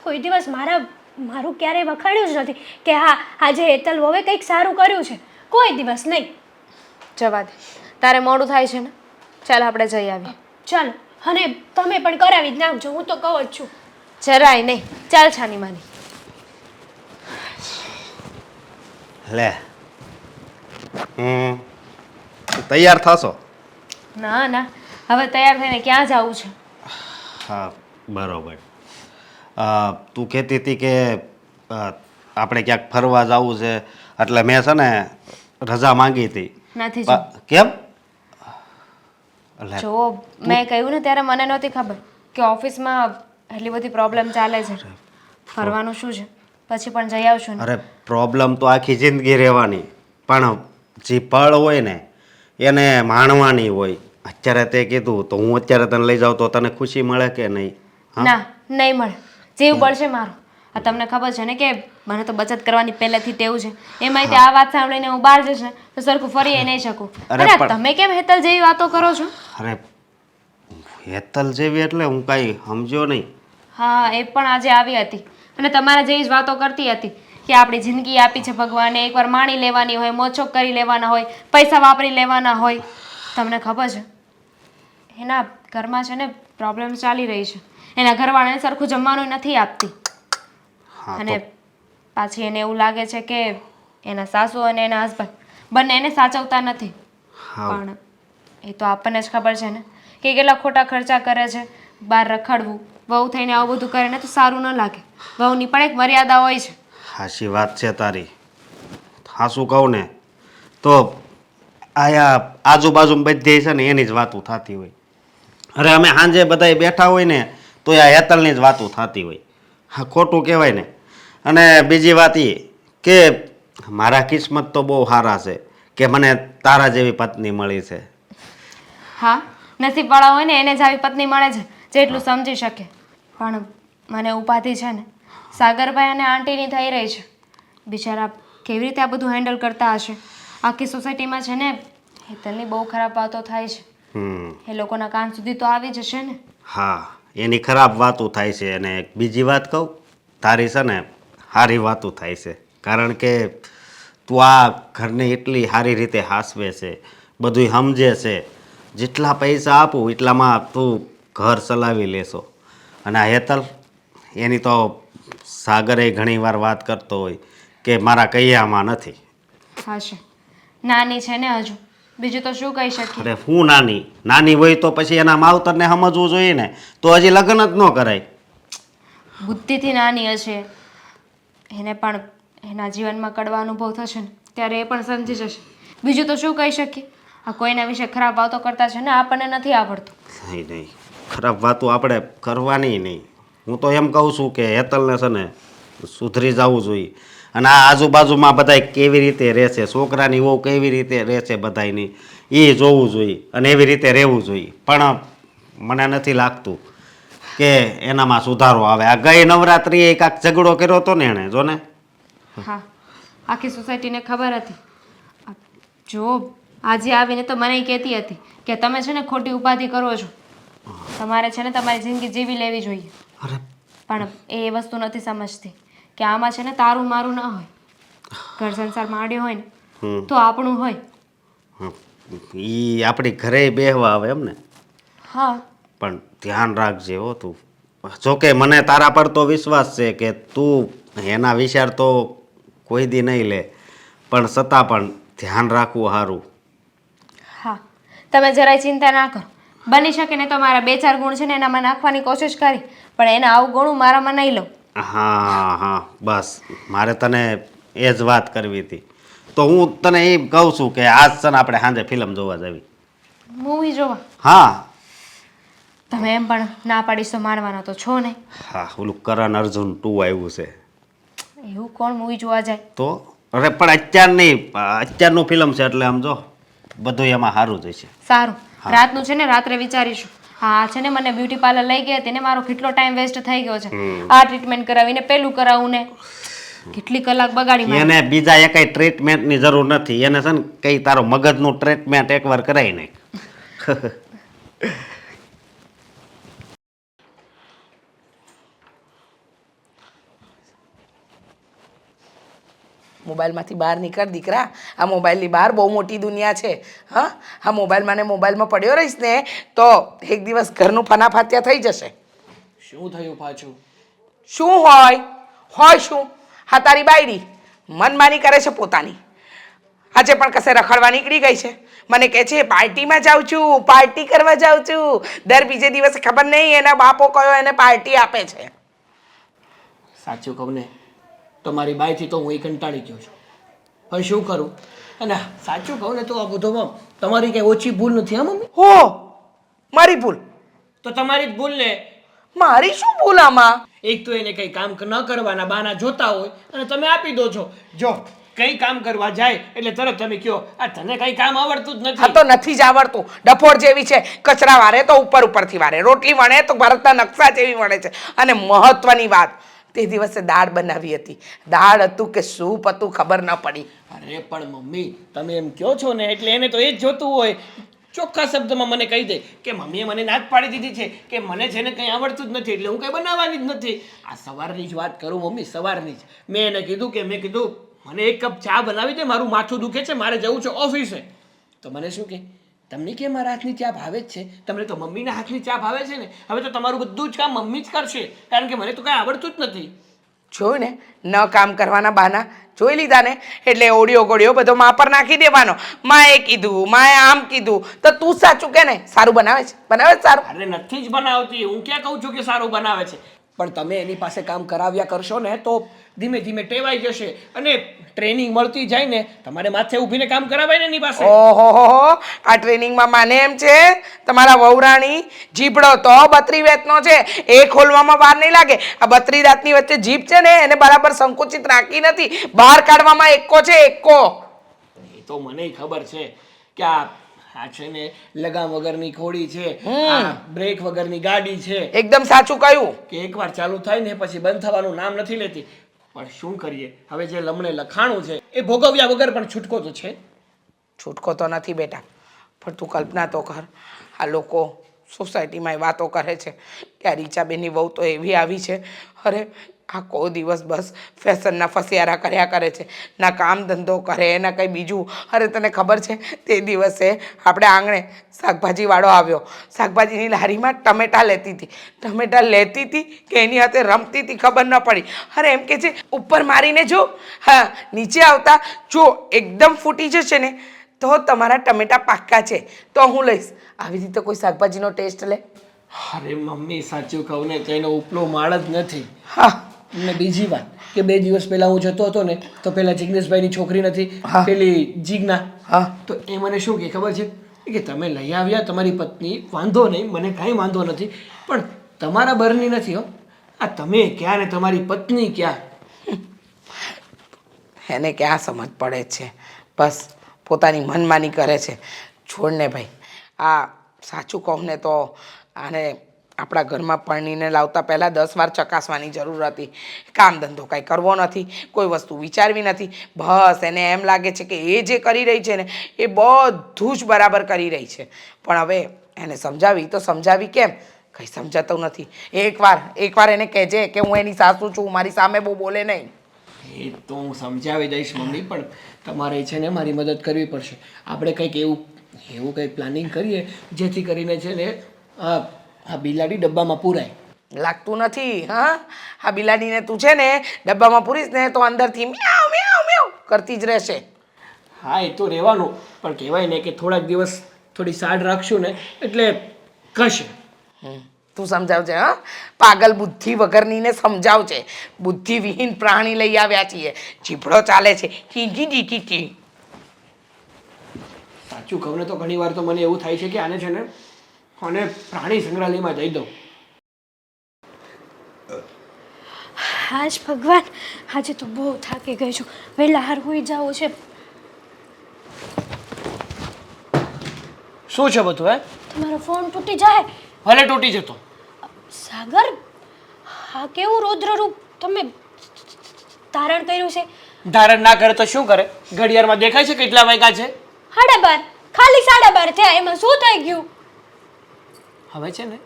કોઈ દિવસ મારા મારું ક્યારેય વખાણ્યું જ નથી કે હા આજે હેતલ હવે કંઈક સારું કર્યું છે, કોઈ દિવસ નહીં. જવા દે, તારે મોડું થાય છે ને, ચાલ આપણે જઈ આવીએ. ચાલો, અને તમે પણ કરાવી જ નાખજો, હું તો કહું જ છું. જરાય નહીં, ચાલ છાની માની. લે તૈયાર થશો? ના ના, હવે તૈયાર થઈને ક્યાં જવું છે? હા બરોબર. તું કહેતી હતી કે આપણે ક્યાંક ફરવા જવું છે, એટલે મેં છે ને રજા માંગી હતી. નથી જો. કેમ? એટલે જો મેં કહ્યું ને ત્યારે મને નહોતી ખબર કે ઓફિસમાં એટલી બધી પ્રોબ્લેમ ચાલે છે. ફરવાનું શું છે, પછી પણ જઈ આવશું ને. અરે પ્રોબ્લેમ તો આખી જિંદગી રહેવાની, પણ જે પળ હોય ને એને માણવાની હોય. અત્યારે તે કીધું તો હું અત્યારે તને લઈ જાઉં તો તને ખુશી મળે કે નહીં? ના, નહીં મળે. જીવ બળશે મારો. આ તમને ખબર છે ને કે મને તો બચત કરવાની પહેલેથી ટેવ છે. એમાંય તે આ વાત સાંભળીને હું બહાર જઈશ ને તો સરખું ફરી નહીં શકું. અરે અરે પણ- તમે કેમ હેતલ જેવી વાતો કરો છો? અરે હેતલ જેવી એટલે હું કાંઈ સમજ્યો નહીં. હા, એ પણ આજે આવી હતી અને તમારા જેવી જ વાતો કરતી હતી કે આપણી જિંદગી આપી છે ભગવાને, એકવાર માણી લેવાની હોય, મોજશોખ કરી લેવાના હોય, પૈસા વાપરી લેવાના હોય. તમને ખબર છે એના ઘરમાં છે ને પ્રોબ્લેમ ચાલી રહી છે. એના ઘરવાળાને સરખું જમવાનું નથી આપતી હા અને પાછી એને એવું લાગે છે કે એના સાસુ અને એના હસબન્ડ બંને એને સાચવતા નથી. હા પણ એ તો આપણને જ ખબર છે ને કે કેટલા ખોટા ખર્ચા કરે છે. બહાર રખડવું, વહુ થઈને આવું બધું કરે ને તો સારું ન લાગે. વહુની પણ એક મર્યાદા હોય છે. હાચી વાત છે તારી. હાસું કહું ને તો આયા આજુબાજુ બધી છે ને એની જ વાતો થતી હોય. અરે અમે સાંજે બધાય બેઠા હોય ને તો આ હેતલની જ વાતો થતી હોય. હા ખોટું કહેવાય ને. અને બીજી વાત એ કે મારા કિસ્મત તો બહુ સારા છે કે મને તારા જેવી પત્ની મળી છે. હા, નસીબવાળા હોય ને એને જ આવી પત્ની મળે છે જેટલું સમજી શકે. પણ મને ઉપાધિ છે ને સાગરભાઈ અને આંટીની થઈ રહી છે. બિચારા કેવી રીતે આ બધું હેન્ડલ કરતા હશે? આખી સોસાયટીમાં છે ને હેતલની બહુ ખરાબ વાતો થાય છે. એ લોકોના કાન સુધી તો આવી જશે ને. હા એની ખરાબ વાતો થાય છે. અને એક બીજી વાત કહું, તારી છે ને સારી વાતો થાય છે. કારણ કે તું આ ઘરને એટલી સારી રીતે હાસવે છે, બધું સમજે છે. જેટલા પૈસા આપું એટલામાં તું ઘર ચલાવી લેશો. અને આ હેતલ એની તો સાગરે ઘણીવાર વાત કરતો હોય કે મારા કૈયામાં નથી. હશે, નાની છે ને હજુ, બીજું તો શું કહી શકીએ. અરે હું નાની નાની હોય તો પછી એના માવતરને સમજવું જોઈએ ને, તો હજી લગ્ન જ ન કરાય. બુદ્ધિથી નાની હશે, એને પણ એના જીવનમાં કડવા અનુભવ થશે ને ત્યારે એ પણ સમજી જશે. બીજું તો શું કહી શકીએ? આ કોઈના વિશે ખરાબ વાતો કરતા છે ને આપણને નથી આવડતું. નહીં નહીં, ખરાબ વાતો આપણે કરવાની નહીં. હું તો એમ કહું છું કે હેતલને છે ને સુધરી જવું જોઈએ. અને આ આજુબાજુમાં બધાય કેવી રીતે રહેશે, છોકરાની વહુ કેવી રીતે રહેશે બધાયની, એ જોવું જોઈએ અને એવી રીતે રહેવું જોઈએ. પણ મને નથી લાગતું કે એનામાં સુધારો આવે. આ ગઈ નવરાત્રિએ કાંઈક ઝઘડો કર્યો હતો ને એણે, જો ને. હા, આખી સોસાયટીને ખબર હતી. જો આજે આવીને તો મને કહેતી હતી કે તમે છે ને ખોટી ઉપાધિ કરો છો, તમારે છે ને તમારી જિંદગી જીવી લેવી જોઈએ. અરે પણ એ વસ્તુ નથી સમજતી કે આમાં છે ને તારું મારું ન હોય. ઘર સંસાર માંડ્યો હોય ને તો આપણું હોય. એ આપણી ઘરે બેહવા આવે એમ ને. હા, પણ ધ્યાન રાખજે હો તું. જોકે મને તારા પર તો વિશ્વાસ છે કે તું એના વિચાર તો કોઈ દી નહીં લે, પણ છતાં પણ ધ્યાન રાખવું સારું. હા, તમે જરાય ચિંતા ના કરો. બની શકે ને તો મારા 2-4 ગુણ છે ને એનામાં નાખવાની કોશિશ કરી, પણ એના આવું ગુણ મારામાં નહીં લઉં. હા હા બસ મારે તને એ જ વાત કરવી હતી. તો હું તને એ કહું છું કે આજ છે ને આપણે સાંજે ફિલ્મ જોવા જવી. મૂવી જોવા હા તમે એમ પણ ના પાડીશ તો મારવાના તો છો નહીં. હા ઓલું કરણ અર્જુન 2 આવ્યું છે. એવું કોણ મૂવી જોવા જાય? તો અરે પણ અત્યારનું ફિલ્મ છે એટલે આમ જો બધું એમાં સારું જ છે. સારું, રાતનું છે ને રાત્રે વિચારીશું. હા છે ને મને બ્યુટી પાર્લર લઈ ગયા તેને મારો કેટલો ટાઈમ વેસ્ટ થઈ ગયો છે. આ ટ્રીટમેન્ટ કરાવીને પેલું કરાવું ને કેટલી કલાક બગાડી મારી. એને બીજા એકાઈ ટ્રીટમેન્ટની જરૂર નથી. એને છે ને કઈ તારો મગજનું ટ્રીટમેન્ટ એકવાર કરાવી નાખ. મોબાઈલમાંથી બહાર નીકળ દીકરા. આ મોબાઈલની બહાર બહુ મોટી દુનિયા છે. હા, આ મોબાઈલમાં ને મોબાઈલમાં પડ્યો રહીશ ને તો એક દિવસ ઘરનું ફનાફાત્યા થઈ જશે. શું થયું પાછું? શું હોય શું? હા, તારી બાયડી મનમાની કરે છે પોતાની. આજે પણ કશે રખડવા નીકળી ગઈ છે. મને કહે છે પાર્ટીમાં જાઉં છું, પાર્ટી કરવા જાઉં છું. દર બીજે દિવસે ખબર નહીં એના બાપો કયો એને પાર્ટી આપે છે. સાચું કહું ને તો મારી બાઈથી તો હું કંટાળી ગયો છું. હવે શું કરું? અને સાચું કહું ને તો આ બધોમાં તમારી કંઈ ઓછી ભૂલ નથી હા મમ્મી? હો, મારી ભૂલ? તો તમારી જ ભૂલ ને. મારી શું ભૂલ આમાં? એક તો એને કંઈ કામ ન કરવાના બહાના જોતા હોય અને તમે આપી દો છો. જો કંઈ કામ કરવા જાય એટલે તરત તમે કહો આ તને કંઈ કામ આવડતું જ હા નથી. તો નથી જ આવડતું. ડફોડ જેવી છે, કચરા વારે તો ઉપરથી વારે, રોટલી વણે તો ભારતના નકશા જેવી વણે છે. અને મહત્વની વાત, તે દિવસે દાળ બનાવી હતી. દાળ હતું કે સૂપ હતું ખબર ન પડી. અરે પણ મમ્મી તમે એમ કહો છો ને એટલે એને તો એ જ જોતું હોય. ચોખ્ખા શબ્દમાં મને કહી દે કે મમ્મીએ મને ના જ પાડી દીધી છે કે મને છે ને કંઈ આવડતું જ નથી એટલે હું કંઈ બનાવવાની જ નથી. આ સવારની જ વાત કરું મમ્મી, સવારની જ મેં એને કીધું કે મેં કીધું મને એક કપ ચા બનાવી દે, મારું માથું દુખે છે, મારે જવું છે ઓફિસે. તો મને શું કહે તમને કે મારા હાથની ચા ભાવે જ છે, તમને તો મમ્મીના હાથની ચા ભાવે છે ને, હવે તો તમારું બધું જ કામ મમ્મી જ કરશે કારણ કે મને તો કાંઈ આવડતું જ નથી. જોયું ને, ન કામ કરવાના બહાના જોઈ લીધા ને એટલે ઓડિયો ગોળિયો બધો મા પર નાખી દેવાનો. માએ કીધું, માએ આમ કીધું, તો તું સાચું કે ને સારું બનાવે છે? બનાવે છે સારું? અરે નથી જ બનાવતી, હું ક્યાં કહું છું કે સારું બનાવે છે, પણ તમે એની પાસે કામ કરાવ્યા કરશો ને તો ધીમે ધીમે ટેવાઈ જશે અને ટ્રેનિંગ મળતી જાય ને તમારે માથે ઊભીને કામ કરાવાય ને એની પાસે. ઓહો, આ ટ્રેનિંગમાં માને એમ છે તમારા વહુરાણી જીભડો તો 32 વેતનો છે, એ ખોલવામાં વાર નહીં લાગે. આ 32 દાંતની વચ્ચે જીભ છે ને એને બરાબર સંકુચિત રાખી નથી, બહાર કાઢવામાં એકો છે એકો. એ તો મને ખબર છે કે આ છે ને લગામ વગરની ઘોડી છે, આ બ્રેક વગરની ગાડી છે એકદમ સાચું કહ્યું. કે એકવાર ચાલુ થાય ને પછી બંધ થવાનું નામ નથી લેતી. પણ શું કરીએ, હવે જે લમણે લખાણું છે એ ભોગવ્યા વગર પણ છૂટકો તો છે. છૂટકો તો નથી બેટા, પણ તું કલ્પના તો કર, આ લોકો સોસાયટીમાં એ વાતો કરે છે કે આ રીચાબેનની વહુ તો એવી આવી છે, અરે આખો દિવસ બસ ફેશનના ફસિયારા કર્યા કરે છે, ના કામ ધંધો કરે ના કંઈ બીજું. અરે તને ખબર છે તે દિવસે આપણે આંગણે શાકભાજીવાળો આવ્યો, શાકભાજીની લારીમાં ટમેટાં લેતી હતી કે એની હાથે રમતી હતી ખબર ન પડી. અરે એમ કે છે ઉપર મારીને જો, હા નીચે આવતા જો એકદમ ફૂટી જશે ને તો તમારા ટમેટાં પાક્કા છે તો હું લઈશ. આવી રીતે કોઈ શાકભાજીનો ટેસ્ટ લે? અરે મમ્મી સાચું કહું ને તો એનો ઉપલો માળ જ નથી. હા, અને બીજી વાત કે 2 દિવસ પહેલા હું જતો હતો ને તો પેલા જિગ્નેશભાઈની છોકરી નથી પેલી જીજ્ઞા, હા, તો એ મને શું કહે ખબર છે કે તમે લઈ આવ્યા તમારી પત્ની, વાંધો નહીં, મને કાંઈ વાંધો નથી, પણ તમારા બરની નથી હો, આ તમે ક્યાં ને તમારી પત્ની ક્યાં. એને ક્યાં સમજ પડે છે, બસ પોતાની મનમાની કરે છે. છોડને ભાઈ, આ સાચું કહું ને તો આને આપણા ઘરમાં પરણીને લાવતા પહેલાં 10 વાર ચકાસવાની જરૂર હતી. કામ ધંધો કાંઈ કરવો નથી, કોઈ વસ્તુ વિચારવી નથી, બસ એને એમ લાગે છે કે એ જે કરી રહી છે ને એ બધું જ બરાબર કરી રહી છે. પણ હવે એને સમજાવી તો સમજાવી કેમ, કંઈ સમજાતું નથી. એકવાર એને કહેજે કે હું એની સાસુ છું, મારી સામે બહુ બોલે નહીં. એ તો હું સમજાવી દઈશ મમ્મી, પણ તમારે છે ને મારી મદદ કરવી પડશે. આપણે કંઈક એવું કંઈક પ્લાનિંગ કરીએ જેથી કરીને છે ને આ બિલાડી ડબ્બામાં પૂરાય. લાગતું નથી. હા, આ બિલાડીને તું છે ને ડબ્બામાં પૂરીશ ને તો અંદરથી મ્યાઉ મ્યાઉ મ્યાઉ કરતી જ રહેશે. હા એ તો રહેવાનું, પણ કહેવાય ને કે થોડાક દિવસ થોડી સાડ રાખશું ને એટલે કશે. તું સમજાવજે. હા, પાગલ બુદ્ધિ વગરનીને સમજાવજે. બુદ્ધિવિહીન પ્રાણી લઈ આવ્યા છીએ, જીભડો ચાલે છે કી કી. સાચું કહું ને તો ઘણી વાર તો મને એવું થાય છે કે આને છે ને અને પ્રાણી સંગ્રહાલયમાં જઈ દઉં. હાજ ભગવાન, આજે તો બહુ થાકી ગઈ છું, વહેલા હાર હોઈ જાવ છે. શું છે બધું? તમારો ફોન તૂટી જાય. ભલે તૂટી જતો. સાગર, હા કેવું રૌદ્ર રૂપ તમે ધારણ કર્યું છે. ધારણ ના કરે તો શું કરે? ઘડિયાળમાં દેખાય છે કેટલા વાગ્યા છે? 12:30, ખાલી 12:30 થયા, એમાં શું થઈ ગયું? હવે છે ને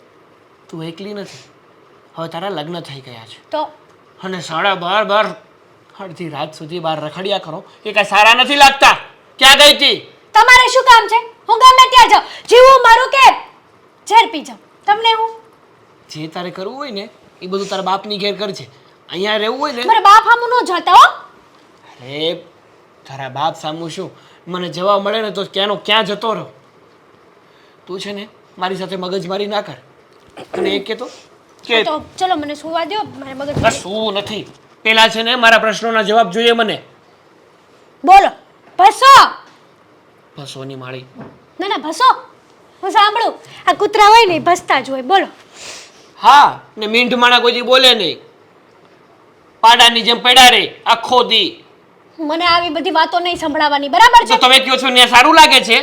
તું એકલી નથી, હવે તારા લગ્ન થઈ ગયા છે તો અને 12:30 અડધી રાત સુધી બહાર રખડ્યા કરો એ કાંઈ સારા નથી લાગતા. ક્યાં ગઈ હતી? તમારે શું કામ છે? હું ગમે ત્યાં જાઉં, જીવું મારું કે ઝેર પી જાઉં, તમને હું? જે તારે કરવું હોય ને એ બધું તારા બાપની ઘેર કરજે. અહીંયા રહેવું હોય ને, મારા બાપ હામું ન જતા હો. અરે તારા બાપ સામું શું, મને જવા મળે ને તો ક્યાંનો ક્યાં જતો રહો. તું છે ને મારી સાથે મગજમારી ના કર. અને એ કહેતો કે તો ચલો મને સુવા દો, મારે મગજ બસ શું નથી. પેલા છે ને મારા પ્રશ્નોના જવાબ જોઈએ મને. બોલો. ભસો. ભસોની માળી. ના ના ભસો. હું સાંભળું, આ કૂતરા હોય ને ઈ ભસતા જ હોય. બોલો. હા ને મીંઢ માણા કોઈ દી બોલે નહીં, પાડાની જેમ પડ્યા રે આખો દી. મને આવી બધી વાતો નહીં સંભળાવવાની, બરાબર તો છે? તમે કહો છો ને સારું લાગે છે?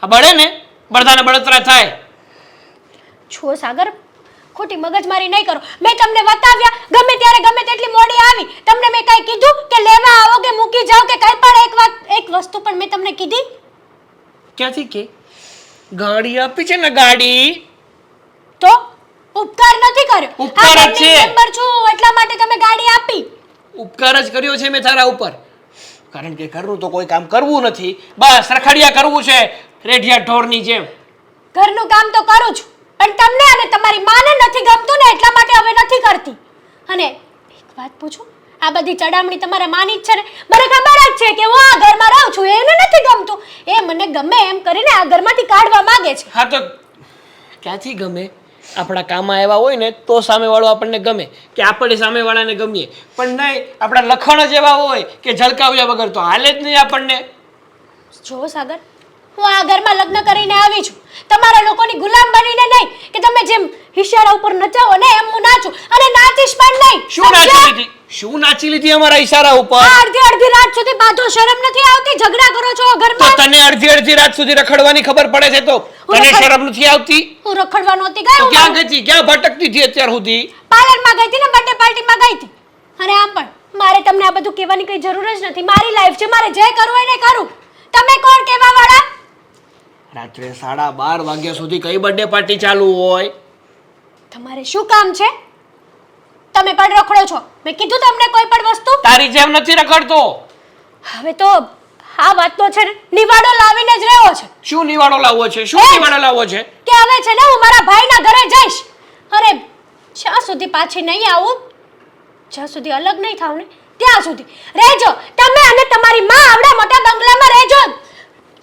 આ બળે ને બળદાને બળતરા થાય. છો સાગર, ખોટી મગજમારી નહીં કરો. મેં તમને બતાવ્યા ગમે ત્યારે ગમે તેટલી મોડી આવી, તમને મેં કાંઈ કીધું કે લેવા આવો કે મૂકી જાઓ કે કાંઈ પણ એક વસ્તુ પણ મેં તમને કીધી? ક્યાંથી કે ગાડી આપી છે ને ગાડી? તો ઉપકાર નથી કર્યો. ઉપકાર જ હા, છે. મેમ્બર છું એટલા માટે તમે ગાડી આપી. ઉપકાર જ કર્યો છે મેં તારા ઉપર, કારણ કે ઘરનું તો કોઈ કામ કરવું નથી, બસ રખડિયા કરવું છે રેઢિયા ઢોરની જેમ. ઘરનું કામ તો કરું છું, પણ તમને અને તમારી માને નથી ગમતું ને એટલા માટે હવે નથી કરતી. અને એક વાત પૂછું, આ બધી ચડામણી તમારા માની જ છે ને? મને ખબર જ છે કે હું આ ઘરમાં રહું છું, એને નથી ગમતું. એ મને ગમે એમ કરીને આ ઘરમાંથી કાઢવા માંગે છે. હા તો ક્યાંથી ગમે? આપણા કામમાં આવ્યા હોય ને તો સામેવાળો આપણને ગમે, કે આપણે સામેવાળાને ગમીએ. પણ નહીં, આપણા લખણ જ એવા હોય કે ઝળકાવ્યા વગર તો હાલે જ નહીં આપણને. જો સાગર, હું આ ઘરમાં લગ્ન કરીને આવી છું, તમારા લોકોની ગુલામ બનીને નહીં કે તમે જેમ ઈશારા ઉપર નચાવો ને એમ હું નાચું. અને નાચીશ પણ નહીં. શું નાચી સમજ્યા? લીધી? શું નાચી લીધી અમારા ઈશારા ઉપર? આ અડધી રાત સુધી બાંધો, શરમ નથી આવતી? ઝઘડા કરો છો તો ઘરમાં. તને અડધી રાત સુધી રખડવાની ખબર પડે છે તો તને શરમ નથી આવતી? હું રખડવા નહોતી ગઈ, તો હું ક્યાં ગઈ હતી? ક્યાં ભટકતી હતી અત્યાર સુધી? પાર્લરમાં ગઈ હતી ને, બર્થડે પાર્ટીમાં ગઈ હતી. અને આમ પણ મારે તમને આ બધું કહેવાની કઈ જરૂર જ નથી. મારી લાઈફ છે, મારે જે કરવું હોય ને કરું. તમે કોણ કહેવા વાળા? રાત્રે 12:30 વાગ્યા સુધી કઈ બર્થડે પાર્ટી ચાલુ હોય? તમારે શું કામ છે? તમે પણ રખડો છો. મેં કીધું તમને કોઈ પણ વસ્તુ? તારી જેમ નથી રખડતો. હવે તો આ વાતનો છે ને નિવાડો લાવીને જ રહ્યો છે. શું નિવાડો લાવવો છે? શું નિવાડો લાવવો છે? કે હવે છે ને હું મારા ભાઈના ઘરે જઈશ. અરે જ્યાં સુધી પાછી નહીં આવું, જ્યાં સુધી અલગ નહીં થાવ ને ત્યાં સુધી રહેજો. તમે અને તમારી માં આવડા મોટા બંગલામાં રહેજો,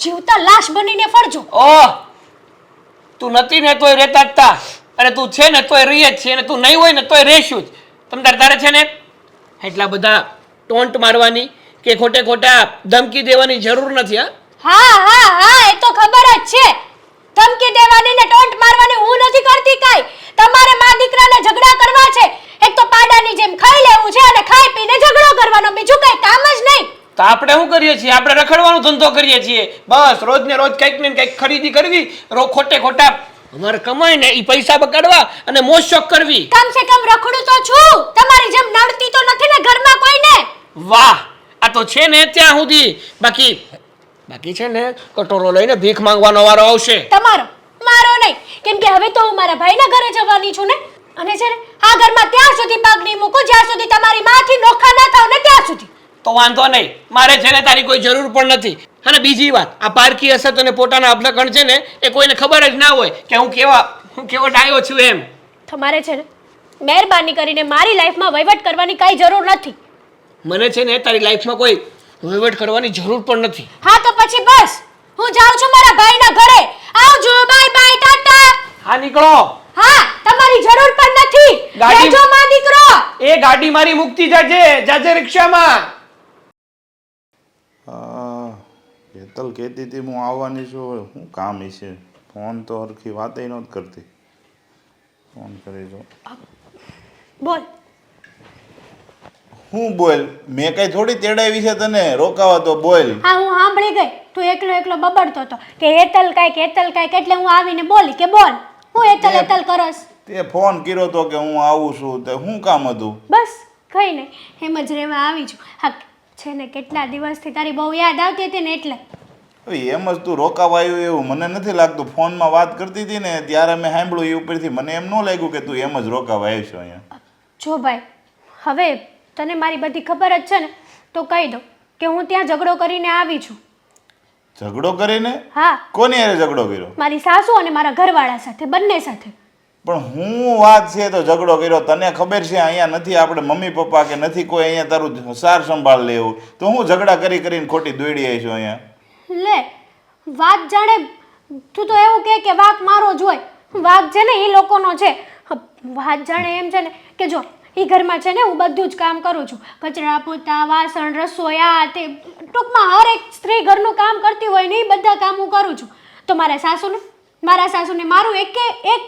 જીવતા લાશ બનીને ફરજો. ઓહ, તું નથી ને તોય રહેતા જ તા, અને તું છે ને તોય રહીએ જ છે, અને તું નહીં હોય ને તોય રહેશું જ. તારે છે ને એટલા બધા ટોન્ટ મારવાની કે ખોટે ખોટા ધમકી દેવાની જરૂર નથી. હા હા હા, એ તો ખબર જ છે. ધમકી દેવાની ને ટોન્ટ મારવાની હું નથી કરતી કાઈ. તમારે માં દીકરાને ઝઘડા કરવા છે. એક તો પાડાની જેમ ખાઈ લેવું છે અને ખાઈ પીને ઝઘડો કરવાનો, બીજું કઈ કામ જ નહીં. તો આપણે શું કરીએ છીએ? આપણે રખડવાનો ધંધો કરીએ છીએ. બસ રોજ ને રોજ કંઈક ને કંઈક ખરીદી કરવી, ખોટે ખોટા અમારે કમાઈ ને એ પૈસા બગાડવા અને મોજ શોખ કરવી. કમ સે કમ રખડું તો છું. તમારી જેમ નડતી તો નથી ને ઘરમાં કોઈને. વાહ, આ તો છે ને ત્યાં સુધી. બાકી છે ને કટોરો લઈને ભીખ માંગવાનો વારો આવશે તમારો, મારો નહીં. કેમ કે હવે તો હું મારા ભાઈના ઘરે જવાની છું ને. અને છે ને આ ઘરમાં ત્યાં સુધી પગ નહીં મૂકું જ્યાં સુધી તમારી માથી નોખા ના થાવ ને ત્યાં સુધી. તો વાંધો નહીં, મારે છે ને તારી કોઈ જરૂર પણ નથી. અને બીજી વાત, આ પારકી અસત અને પોતાના અભલકણ છે ને એ કોઈને ખબર જ ના હોય કે હું કેવો ડાયો છું એમ. તમારે છે ને મહેરબાની કરીને મારી લાઈફમાં વહીવટ કરવાની કાંઈ જરૂર નથી. મને છે ને તારી લાઈફમાં કોઈ વહીવટ કરવાની જરૂર પણ નથી. હા તો પછી બસ, હું જાઉં છું મારા ભાઈના ઘરે. આવજો, બાય બાય, ટાટા. હા નીકળો. હા, તમારી જરૂર પણ નથી. ગાડી- રહેજો માં દીકરો. એ ગાડી મારી મુક્તિ જાજે રિક્ષામાં. હેતલ કહેતી હતી હું આવવાની છું, શું કામ છે? ફોન તો હરખી વાતે નહોતી કરતી. ફોન કરી જો. બોલ. હું બોલ? મેં કઈ થોડી તેડાવી છે તને રોકાવા, તો બોલ. હા, હું સાંભળી ગઈ. તું એકલો બબડતો હતો કે હેતલ કાંઈક એટલે હું આવીને બોલી કે બોલ. હું હેતલ કરસ. તે ફોન કર્યો તો કે હું આવું છું, તે શું કામ હતું? બસ કઈ નહીં, એમ જ રહેવા આવી છું. હા છે ને કેટલા દિવસથી તારી બહુ યાદ આવતી હતી ને એટલે. હવે એમ જ તું રોકાવા આવ્યું એવું મને નથી લાગતું. ફોનમાં વાત કરતી હતી ને ત્યારે મેં સાંભળ્યું એ ઉપરથી મને એમ ન લાગ્યું કે તું એમ જ રોકાવા આવ્યો છો અહીંયા. જો ભાઈ, હવે તને મારી બધી ખબર જ છે ને, તો કહી દો કે હું ત્યાં ઝઘડો કરીને આવી છું. ઝઘડો કરીને? હા, કોની હારે ઝઘડો કર્યો? મારી સાસુ અને મારા ઘરવાળા સાથે, બંને સાથે. પણ હું વાત છે તો ઝઘડો કર્યો? તને ખબર છે અહીંયા નથી આપણે મમ્મી પપ્પા કે નથી કોઈ અહીંયા તારું સાર સંભાળ લેવું, તો હું ઝઘડા કરીને ખોટી દોડી આવી છું અહીંયા? લે, વાત જાણે તું તો એવું કે વાંક મારો જ હોય. વાંક છે ને એ લોકોનો છે. વાત જાણે એમ છે ને કે જો એ ઘરમાં છે ને હું બધું જ કામ કરું છું, કચરા પોતા, વાસણ, રસોઈ, આ તે, ટૂંકમાં હર એક સ્ત્રી ઘરનું કામ કરતી હોય ને એ બધા કામ હું કરું છું. તો મારા સાસુને મારું એક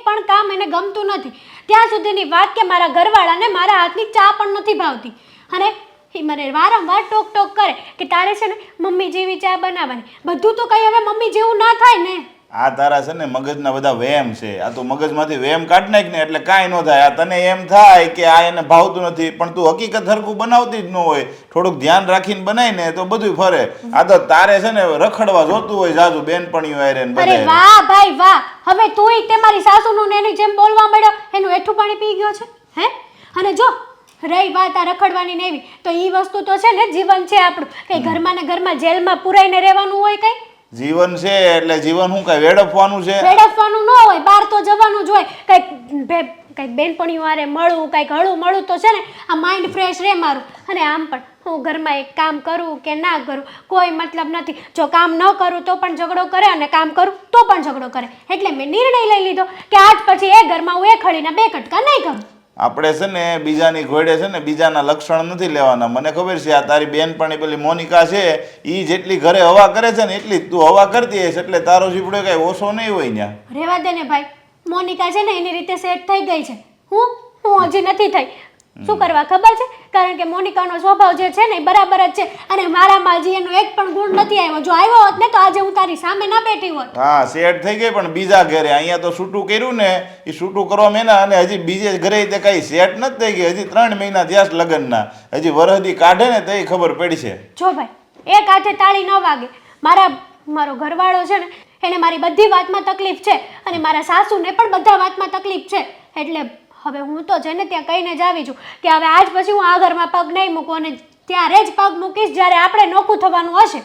પણ કામ એને ગમતું નથી. ત્યાં સુધીની વાત કે મારા ઘરવાળાને મારા હાથની ચા પણ નથી ભાવતી. અને એ મને વારંવાર ટોક કરે કે તારે છે ને મમ્મી જેવી ચા બનાવવાની. બધું તો કંઈ હવે મમ્મી જેવું ના થાય ને. આ તારા છે ને મગજના બધા વહેમ છે. આ તું મગજમાંથી વહેમ કાઢ નાખ ને એટલે કાંઈ ન થાય. આ તને એમ થાય કે આ એને ભાવતું નથી, પણ તું હકીકત હરખું બનાવતી જ ન હોય. થોડુંક ધ્યાન રાખીને બનાય ને તો બધું ફરે. આ તો તારે છે ને રખડવા જોતું હોય જાજુ બેનપણીઓ આરે ને અરે બધે. વાહ ભાઈ વાહ, હવે તુંય તે મારી સાસુનું ને એની જેમ બોલવા મળ્યો, એનું એઠું પાણી પી ગયો છે હે. અને જો રહી વાત આ રખડવાની ને એવી, તો એ વસ્તુ તો છે ને જીવન છે આપણું. કઈ ઘરમાં ને ઘરમાં જેલમાં પુરાઈને રહેવાનું હોય? કઈ જીવન છે એટલે જીવન હું કઈ વેડફવાનું છે? વેડફવાનું ન હોય, બહાર તો જવાનું જ હોય. કઈક બેનપણીઓ હારે મળું, કઈક હળું મળું તો છે ને આ માઇન્ડ ફ્રેશ રહે મારું. અને આમ પણ હું ઘરમાં એક કામ કરું કે ના કરું કોઈ મતલબ નથી. જો કામ ન કરું તો પણ ઝઘડો કરે અને કામ કરું તો પણ ઝઘડો કરે. એટલે મેં નિર્ણય લઈ લીધો કે આજ પછી એ ઘરમાં હું એ ખડીના બે કટકા નહીં કરું. આપણે છે ને બીજાની ઘોડે છે ને બીજાના લક્ષણ નથી લેવાના. મને ખબર છે આ તારી બેનપણી પેલી મોનિકા છે, એ જેટલી ઘરે હવા કરે છે ને એટલી તું હવા કરતી હશે, એટલે તારો જીપડો કઈ ઓછો નહીં હોય ત્યાં. રેવા દે ને ભાઈ, મોનિકા છે ને એની રીતે સેટ થઈ ગઈ છે. હું હજી નથી થઈ. શું કરવા ખબર છે? કારણ કે મોનિકાનો સ્વભાવ જે છે ને એ બરાબર જ છે. અને મારામાં હજી એનો એક પણ ગુણ નથી આવ્યો. જો આવ્યો હોત ને તો આજે હું તારી સામે ના બેઠી હોત. હા, સેટ થઈ ગઈ, પણ બીજા ઘરે. અહીંયા તો છૂટું કર્યું ને, એ છૂટું કરવા મેના અને હજી બીજે ઘરે તે કઈ સેટ નથી થઈ ગઈ. હજી 3 મહિના થયા લગ્નના. હજી વરહદી કાઢે ને તો ખબર પડશે. જો ભાઈ, એક હાથે તાળી ન વાગે. મારો ઘરવાળો છે ને એને મારી બધી વાતમાં તકલીફ છે અને મારા સાસુને પણ બધા વાતમાં તકલીફ છે. એટલે હવે હું તો છે ને ત્યાં કહીને જ આવી છું કે હવે આજ પછી હું આ ઘરમાં પગ નહીં મૂકું, અને ત્યારે જ પગ મૂકીશ જ્યારે આપણે નોખું થવાનું હશે.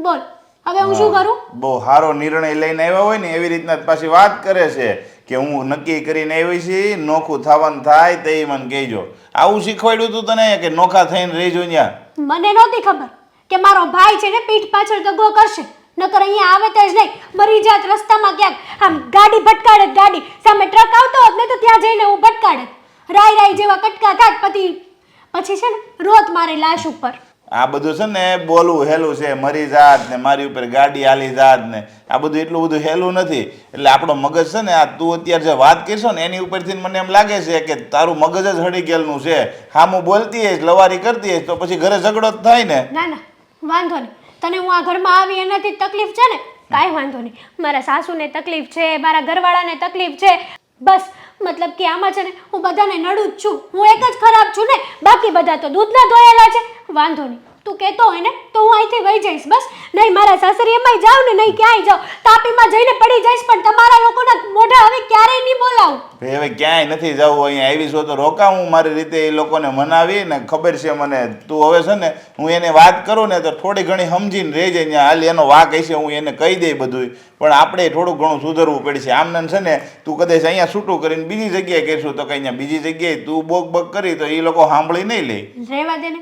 બોલ હવે હું શું કરું? બહુ સારો નિર્ણય લઈને આવ્યા હોય ને એવી રીતના પાછી વાત કરે છે કે હું નક્કી કરીને આવી છીએ, નોખું થવાનું થાય તે મને કહેજો. આવું શીખવાડ્યું તું તને કે નોખા થઈને રહેજો ત્યાં? મને નહોતી ખબર કે મારો ભાઈ છે ને પીઠ પાછળ દગો કરશે. નકર અહીંયા આવે તો જ નહીં, મરી જાત રસ્તામાં ક્યાંક. આમ ગાડી ભટકાડે, ગાડી સામે ટ્રક આવતો હોત ને તો ત્યાં જઈને હું ભટકાડે. રાઈ જેવા કટકા થાત. પછી છે ને રોત મારી લાશ ઉપર. આ બધું છે ને બોલવું હેલું છે. મરી જાત ને મારી ઉપર ગાડી હાલી જાત ને આ બધું એટલું બધું હેલું નથી. એટલે આપણો મગજ છે ને આ તું અત્યારે જે વાત કરશો ને એની ઉપરથી મને એમ લાગે છે કે તારું મગજ જ હળી ગયેલું છે. હામું બોલતી હશ, લવારી કરતી હશ તો પછી ઘરે ઝઘડો જ થાય ને. ના ના, વાંધો નહીં. તને હું આ ઘરમાં આવી એનાથી તકલીફ છે ને? કાંઈ વાંધો નહીં. મારા સાસુને તકલીફ છે, મારા ઘરવાળાને તકલીફ છે. બસ મતલબ કે આમાં છે ને હું બધાને નડું જ છું. હું એક જ ખરાબ છું ને, બાકી બધા તો દૂધના ધોયેલા છે. વાંધો નહીં, તું કહેતો હોય ને તો હું અહીંથી વહી જઈશ. બસ નહીં મારા સાસરી એમાંય જાઉં ને નહીં ક્યાંય જાઉં, તાપીમાં જઈને પડી જઈશ. પણ તમારા લોકોના મોઢા હવે ક્યારેય નહીં બોલાવું. હવે ક્યાંય નથી જવું. અહીંયા આવી છો તો રોકા. હું મારી રીતે એ લોકોને મનાવી ને ખબર છે મને. તું હવે છે ને હું એને વાત કરું ને તો થોડી ઘણી સમજીને રહી જાય. ત્યાં હાલ એનો વાક હશે હું એને કહી દઈ બધું. પણ આપણે થોડું ઘણું સુધરવું પડશે. આમને છે ને તું કદાચ અહીંયા છૂટું કરીને બીજી જગ્યાએ કહેશું તો કઈ અહીંયા બીજી જગ્યાએ તું બોક કરી તો એ લોકો સાંભળી નહીં લે. રહેવા દે ને.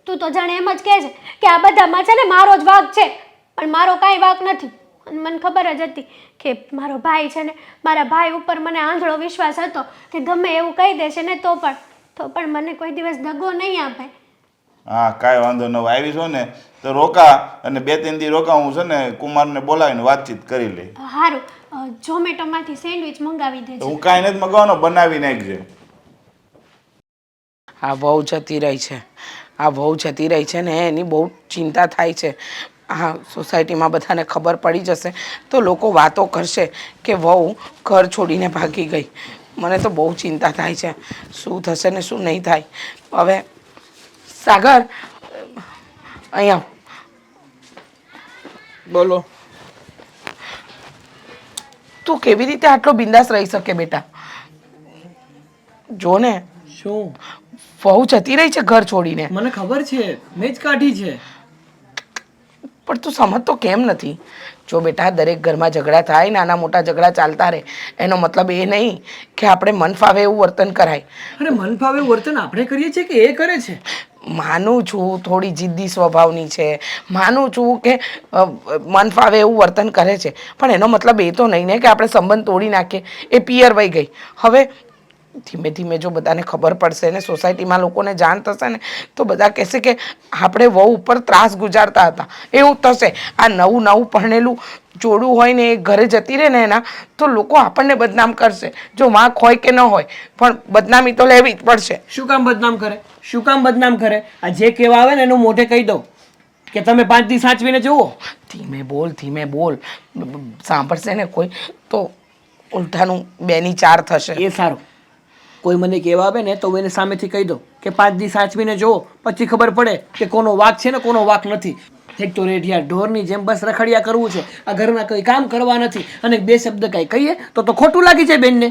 તું તો જાણે એમ જ કહે છે કે આ બધામાં છે ને મારો જ વાંક છે, પણ મારો કાંઈ વાંક નથી. અને મને ખબર જ હતી કે મારો ભાઈ છે ને, મારા ભાઈ ઉપર મને આંધળો વિશ્વાસ હતો કે ગમે એવું કહી દેશે ને તો પણ મને કોઈ દિવસ દગો નહીં આપે. હા, કાંઈ વાંધો ન હોય. આવી છો ને તો રોકા અને 2-3 દી રોકા. હું છે ને કુમારને બોલાવીને વાતચીત કરી લઈ. સારું, ઝોમેટોમાંથી સેન્ડવિચ મંગાવી દેજે. હું કાંઈ નથી મગાવવાનો, બનાવી નાખજે. આ વહુ જતી રહી છે. આ વહુ જતી રહી છે ને એની બહુ ચિંતા થાય છે. હા, સોસાયટીમાં બધાને ખબર પડી જશે તો લોકો વાતો કરશે કે વહુ ઘર છોડીને ભાગી ગઈ. મને તો બહુ ચિંતા થાય છે શું થશે ને શું નહીં થાય. હવે સાગર અહીંયા બોલો. તું કેવી રીતે આટલો બિંદાસ રહી શકે બેટા? જો ને શું? વહુ જતી રહી છે ઘર છોડીને. મને ખબર છે, મેં જ કાઢી છે. પણ તું સમજતો કેમ નથી? જો બેટા, દરેક ઘરમાં ઝઘડા થાય, નાના મોટા ઝઘડા ચાલતા રહે, એનો મતલબ એ નહીં કે આપણે મન ફાવે એવું વર્તન કરાય. અરે મન ફાવે વર્તન આપણે કરીએ છીએ કે એ કરે છે? માનું છું થોડી જિદ્દી સ્વભાવની છે, માનું છું કે મન ફાવે એવું વર્તન કરે છે, પણ એનો મતલબ એ તો નહીં ને કે આપણે સંબંધ તોડી નાખીએ. એ પિયર વહી ગઈ. હવે ધીમે ધીમે જો બધાને ખબર પડશે ને સોસાયટીમાં લોકોને જાણ થશે ને તો બધા કહેશે કે આપણે વહુ ઉપર ત્રાસ ગુજારતા હતા, એવું થશે. આ નવું નવું પરણેલું જોડું હોય ને એ ઘરે જતી રહે ને એના, તો લોકો આપણને બદનામ કરશે. જો વાંક હોય કે ન હોય, પણ બદનામી તો લેવી જ પડશે. શું કામ બદનામ કરે? શું કામ બદનામ કરે? આ જે કહેવા આવે ને એનું મોઢે કહી દઉં કે તમે 5 દી સાચવીને જુઓ. ધીમે બોલ, ધીમે બોલ. સાંભળશે ને કોઈ તો ઉલટાનું 2 ની 4 થશે. એ સારું. કોઈ મને કહેવા આવે ને તો હું એને સામેથી કહી દઉં કે 5 દી સાચવીને જુઓ, પછી ખબર પડે કે કોનો વાંક છે ને કોનો વાંક નથી. એક તો રેઢિયા ઢોરની જેમ બસ રખડિયા કરવું છે, આ ઘરના કંઈ કામ કરવા નથી, અને 2 શબ્દ કાંઈ કહીએ તો ખોટું લાગી જાય બેનને.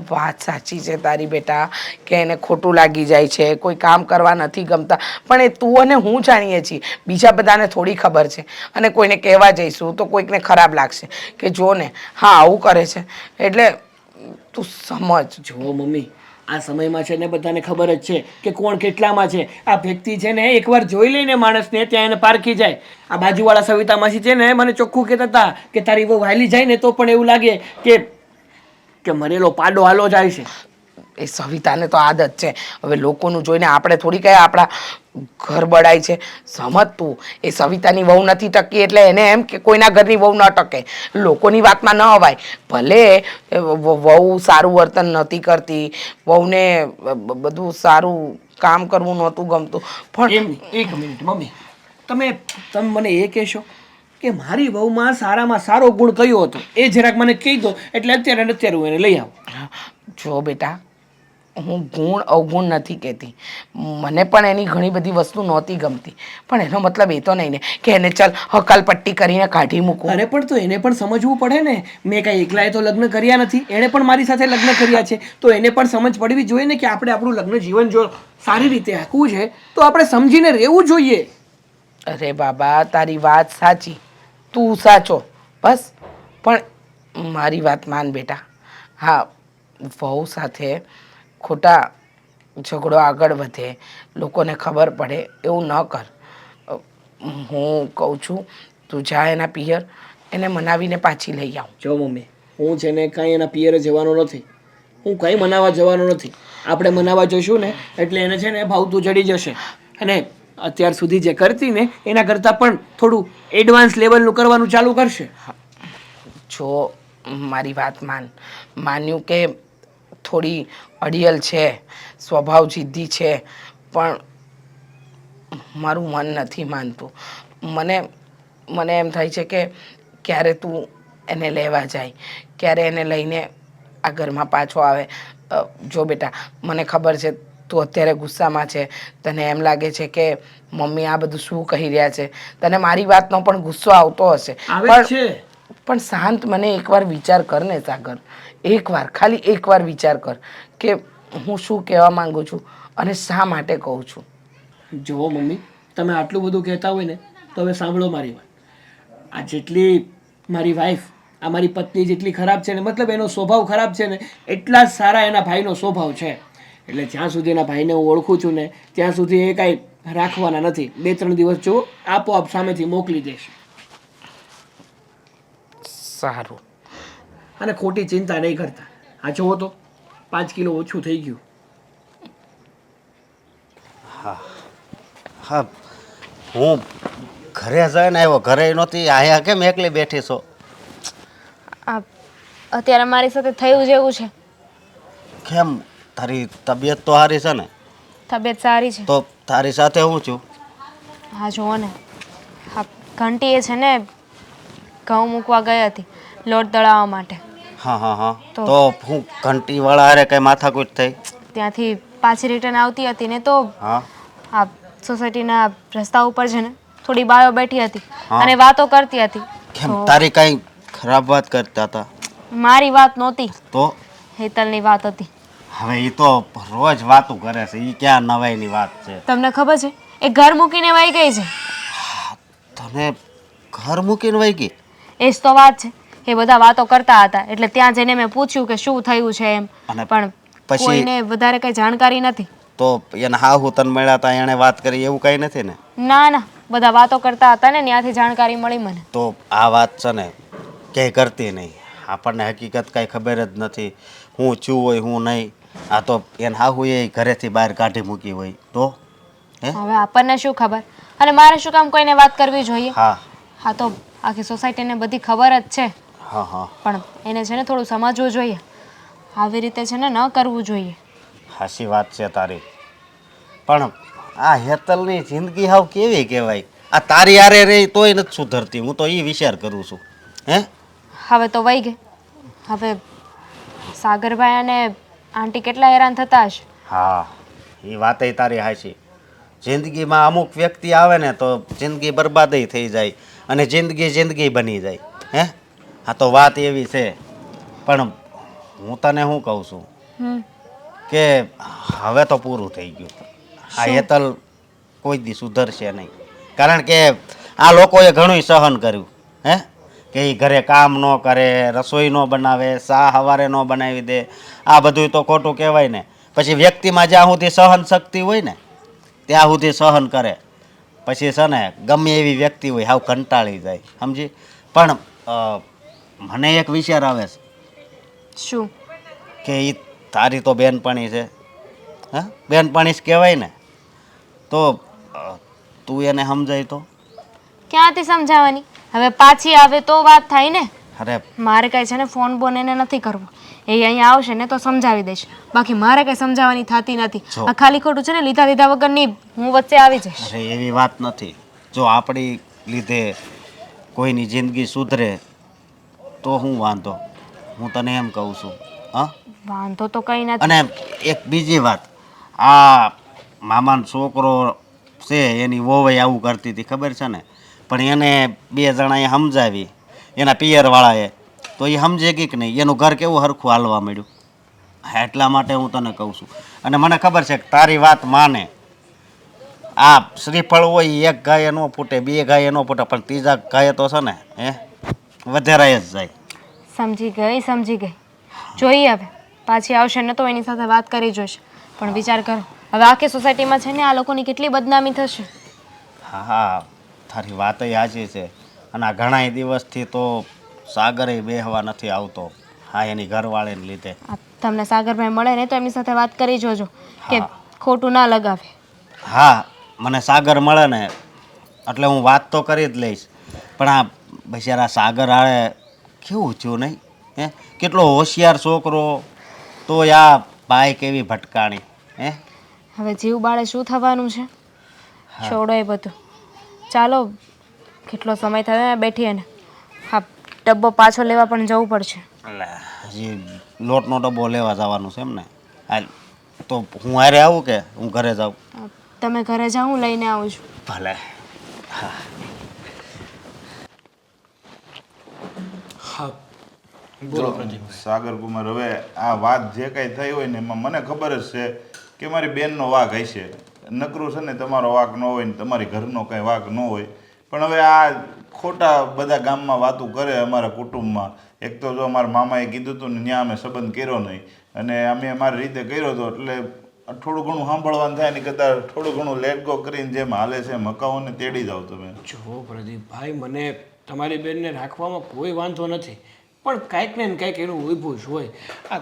વાત સાચી છે તારી બેટા કે એને ખોટું લાગી જાય છે, કોઈ કામ કરવા નથી ગમતા, પણ એ તું અને હું જાણીએ છીએ, બીજા બધાને થોડી ખબર છે. અને કોઈને કહેવા જઈશું તો કોઈકને ખરાબ લાગશે કે જો ને હા આવું કરે છે. એટલે તું સમજ. જુઓ મમ્મી, આ સમયમાં છે ને બધાને ખબર જ છે કે કોણ કેટલામાં છે. આ વ્યક્તિ છે ને એકવાર જોઈ લઈને માણસને ત્યાં એને પારખી જાય. આ બાજુવાળા સવિતા માસી છે ને મને ચોખ્ખું કહેતા હતા કે તારી બહુ હાલી જાય ને તો પણ એવું લાગે કે મરેલો પાડો હાલો જાય છે. એ સવિતાને તો આદત છે. હવે લોકોનું જોઈને આપણે થોડી કયા આપણા ઘર બળાય છે. સમજ તું, એ સવિતાની વહુ નથી ટકી એટલે એને એમ કે કોઈના ઘરની વહુ ન ટકે, લોકોની વાતમાં ન અવાય. ભલે વહુ સારું વર્તન નહોતી કરતી, વહુને બધું સારું કામ કરવું નહોતું ગમતું, પણ એમ નહીં. એક મિનિટ મમ્મી, તમે મને એ કહેશો કે મારી વહુમાં સારામાં સારો ગુણ કયો હતો એ જરાક મને કહી દો, એટલે અત્યારે હું એને લઈ આવું. જો બેટા, હું ગુણ અવગુણ નથી કહેતી, મને પણ એની ઘણી બધી વસ્તુ નહોતી ગમતી, પણ એનો મતલબ એ તો નહીં ને કે એને ચાલ હકાલપટ્ટી કરીને કાઢી મૂકું. અરે પણ તો એને પણ સમજવું પડે ને. મેં કાંઈ એકલાએ તો લગ્ન કર્યા નથી, એણે પણ મારી સાથે લગ્ન કર્યા છે, તો એને પણ સમજ પડવી જોઈએ ને કે આપણે આપણું લગ્ન જીવન જો સારી રીતે આખવું છે તો આપણે સમજીને રહેવું જોઈએ. અરે બાબા, તારી વાત સાચી, તું સાચો, બસ. પણ મારી વાત માન બેટા. હા, વહુ સાથે ખોટા ઝઘડો આગળ વધે, લોકોને ખબર પડે એવું ન કર. હું કહું છું તું જા એના પિયર, એને મનાવીને પાછી લઈ આવ. જો મમ્મી, હું છે ને કાંઈ એના પિયરે જવાનો નથી, હું કંઈ મનાવવા જવાનો નથી. આપણે મનાવવા જઈશું ને એટલે એને છે ને ભાવતું ચડી જશે, અને અત્યાર સુધી જે કરતી ને એના કરતાં પણ થોડું એડવાન્સ લેવલનું કરવાનું ચાલુ કરશે. જો મારી વાત માન્યું કે થોડી અડિયલ છે, સ્વભાવ જિદ્દી છે, પણ મારું મન નથી માનતું. મને એમ થાય છે કે ક્યારે તું એને લેવા જાય, ક્યારે એને લઈને આ ઘરમાં પાછો આવે. જો બેટા, મને ખબર છે તું અત્યારે ગુસ્સામાં છે, તને એમ લાગે છે કે મમ્મી આ બધું શું કહી રહ્યા છે, તને મારી વાતનો પણ ગુસ્સો આવતો હશે, પણ શાંત મને એકવાર વિચાર કર ને સાગર. એકવાર, ખાલી એકવાર વિચાર કર કે હું શું કહેવા માંગુ છું અને શા માટે કહું છું. જુઓ મમ્મી, તમે આટલું બધું કહેતા હોય ને તો હવે સાંભળો મારી વાત. આ જેટલી મારી વાઈફ, આ મારી પત્ની જેટલી ખરાબ છે ને, મતલબ એનો સ્વભાવ ખરાબ છે ને, એટલા જ સારા એના ભાઈનો સ્વભાવ છે. એટલે જ્યાં સુધી એના ભાઈને હું ઓળખું છું ને ત્યાં સુધી એ કાંઈ રાખવાના નથી. 2-3 દિવસ જુઓ, આપોઆપ સામેથી મોકલી દેશે. સારું. અને ખોટી ચિંતા નહીં કરતા. આ જુઓ તો 5 કિલો ઓછું થઈ ગયું. હા, હું ઘરે જઈને આવ્યો, ઘરે નહોતી, અહીંયા કેમ એકલી બેઠી છો? આ અત્યારે મારી સાથે થયું જેવું છે. કેમ, તારી તબિયત તો સારી છે ને? તબિયત સારી છે. તો તારી સાથે હું છું. હા જુઓ ને, હા ઘંટી એ છે ને ઘઉં મૂકવા ગઈ હતી લોટ દળાવવા માટે. હા હા હા. તો હું ઘંટીવાળા હારે કઈ માથાકૂટ થઈ? ત્યાંથી પાછી રિટર્ન આવતી હતી ને તો હા, આ સોસાયટીના રસ્તા ઉપર છે ને થોડી બાયો બેઠી હતી અને વાતો કરતી હતી. કેમ, તારી કઈ ખરાબ વાત કરતા હતા? મારી વાત નહોતી, તો હેતલની વાત હતી. હવે એ તો રોજ વાતું કરે છે, એ ક્યાં નવાઈની વાત છે. તમને ખબર છે એ ઘર મૂકીને વહી ગઈ છે. તને ઘર મૂકીને વહી ગઈ? એ જ તો વાત છે. એ બધા વાતો કરતા હતા એટલે ત્યાં જઈને મેં પૂછ્યું કે શું થયું છે એમ, અને પણ પછી? કોઈને વધારે કઈ જાણકારી નથી. તો એને હાહુ તને મળ્યા હતા એણે વાત કરી એવું કંઈ નથી ને? ના ના, બધા વાતો કરતા હતા ને ત્યાંથી જાણકારી મળી મને. તો આ વાત છે ને ક્યાંય કરતી નહીં. આપણને હકીકત કાંઈ ખબર જ નથી હું છું હોય હું નહીં. આ તો એને હાહુ એ ઘરેથી બહાર કાઢી મૂકી હોય તો હે? હવે આપણને શું ખબર, અને મારે શું કામ કોઈને વાત કરવી જોઈએ? હા હા તો આખી સોસાયટીને બધી ખબર જ છે, હા હા, પણ એને છે ને થોડું સમજવું જોઈએ. આવી રીતે છે ને ન કરવું જોઈએ. હાચી વાત છે તારી. પણ આ હેતલની જિંદગી હાવ કેવી કહેવાય? આ તારી હારે રહી તોય નથી સુધરતી. હું તો એ વિચાર કરું છું. હે હવે તો વહી ગઈ. હવે સાગરભાઈ અને આંટી કેટલા હેરાન થતા હશે. હા, એ વાતય તારી હાચી. જિંદગીમાં અમુક વ્યક્તિ આવે ને તો જિંદગી બરબાદય થઈ જાય અને જિંદગી બની જાય. હે આ તો વાત એવી છે. પણ હું તને શું કહું છું હમ કે હવે તો પૂરું થઈ ગયું. આ હેતલ કોઈ દી સુધરશે નહીં. કારણ કે આ લોકોએ ઘણું સહન કર્યું. હે કે એ ઘરે કામ ન કરે, રસોઈ ન બનાવે, ચા સવારે ન બનાવી દે. આ બધું તો ખોટું કહેવાય ને. પછી વ્યક્તિમાં જ્યાં સુધી સહન શક્તિ હોય ને ત્યાં સુધી સહન કરે. પછી છે ને ગમે એવી વ્યક્તિ હોય હાવ કંટાળી જાય. સમજી? પણ મને એક વિચાર આવે છે શું? કે એ તારી તો બેનપણી છે. હા, બેનપણી જ કહેવાય ને. તો તું એને સમજાય તો? ક્યાંથી સમજાવવાની? હવે પાછી આવે તો વાત થાય ને. અરે મારે કાંઈ છે ને ફોન બોન એને નથી કરવો. એ અહીંયા આવશે ને તો સમજાવી દઈશ. બાકી મારે કાંઈ સમજાવવાની થતી નથી. જો. આ ખાલી ખોટું છે ને લીધા દીધા વગરની હું વચ્ચે આવી જઈશ. અરે એવી વાત નથી. જો આપણી લીધે કોઈની જિંદગી સુધરે તો હું વાંધો. હું તને એમ કહું છું. હા, વાંધો તો કંઈ નથી. અને એક બીજી વાત, આ મામાનો છોકરો છે એની વહુએ આવું કરતી હતી ખબર છે ને, પણ એને બે જણાએ સમજાવી એના પિયરવાળાએ તો એ સમજે ગઈ કે નહીં, એનું ઘર કેવું હરખું હાલવા મળ્યું. હા, એટલા માટે હું તને કહું છું. અને મને ખબર છે કે તારી વાત માને. આ શ્રીફળ હોય એક ગાય ન ફૂટે, બે ગાય ન ફૂટે, પણ ત્રીજા ગાય તો છે ને વધારાય જ જાય. સમજી ગઈ. જોઈએ હવે પાછી આવશે ને તો એની સાથે વાત કરી જોઈશ. પણ વિચાર કરો, હવે આખી સોસાયટીમાં છે ને આ લોકોની કેટલી બદનામી થશે. હા હા, તારી વાતય સાચી છે. અને આ ઘણાય દિવસથી તો સાગરે બેહવા નથી આવતો. હા, એની ઘરવાળીને લીધે. આ તમને સાગરભાઈ મળે ને તો એમની સાથે વાત કરી જોજો કે ખોટું ના લગાવે. હા, મને સાગર મળે ને એટલે હું વાત તો કરી જ લઈશ. પણ આ બિચારા સાગર આળે કેવું થયું નહીં? હે કેટલો હોશિયાર છોકરો, તો આ બાઈ કેવી ભટકાણી. હે હવે જીવ બાળે શું થવાનું છે? છોડો એ બધું. ચાલો, કેટલો સમય થયો ને બેઠી એને. હા, ડબ્બો પાછો લેવા પણ જવું પડશે. એટલે હજી લોટનો ડબ્બો લેવા જવાનું છે એમ ને? હાલ તો હું હારે આવું કે હું ઘરે જાઉં? તમે ઘરે જાઓ, હું લઈને આવું છું. ભલે. હા, જો સાગર કુમાર, હવે આ વાત જે કાંઈ થઈ હોય ને એમાં મને ખબર જ છે કે મારી બેનનો વાંક હશે. નકરું છે ને તમારો વાંક ન હોય ને તમારી ઘરનો કાંઈ વાંક ન હોય. પણ હવે આ ખોટા બધા ગામમાં વાતું કરે અમારા કુટુંબમાં. એક તો જો મારા મામાએ કીધું હતું ને ત્યાં અમે સંબંધ કર્યો નહીં, અને અમે અમારી રીતે કર્યો હતો. એટલે થોડું ઘણું સાંભળવાનું થાય ને કદાચ થોડું ઘણું લેટ ગો કરીને જેમ હાલે છે મકાઓને તેડી જાઓ તમે. જો પ્રદીપભાઈ, મને તમારી બેનને રાખવામાં કોઈ વાંધો નથી, પણ કાંઈક ને કાંઈક એનું ઊભું જ હોય. આ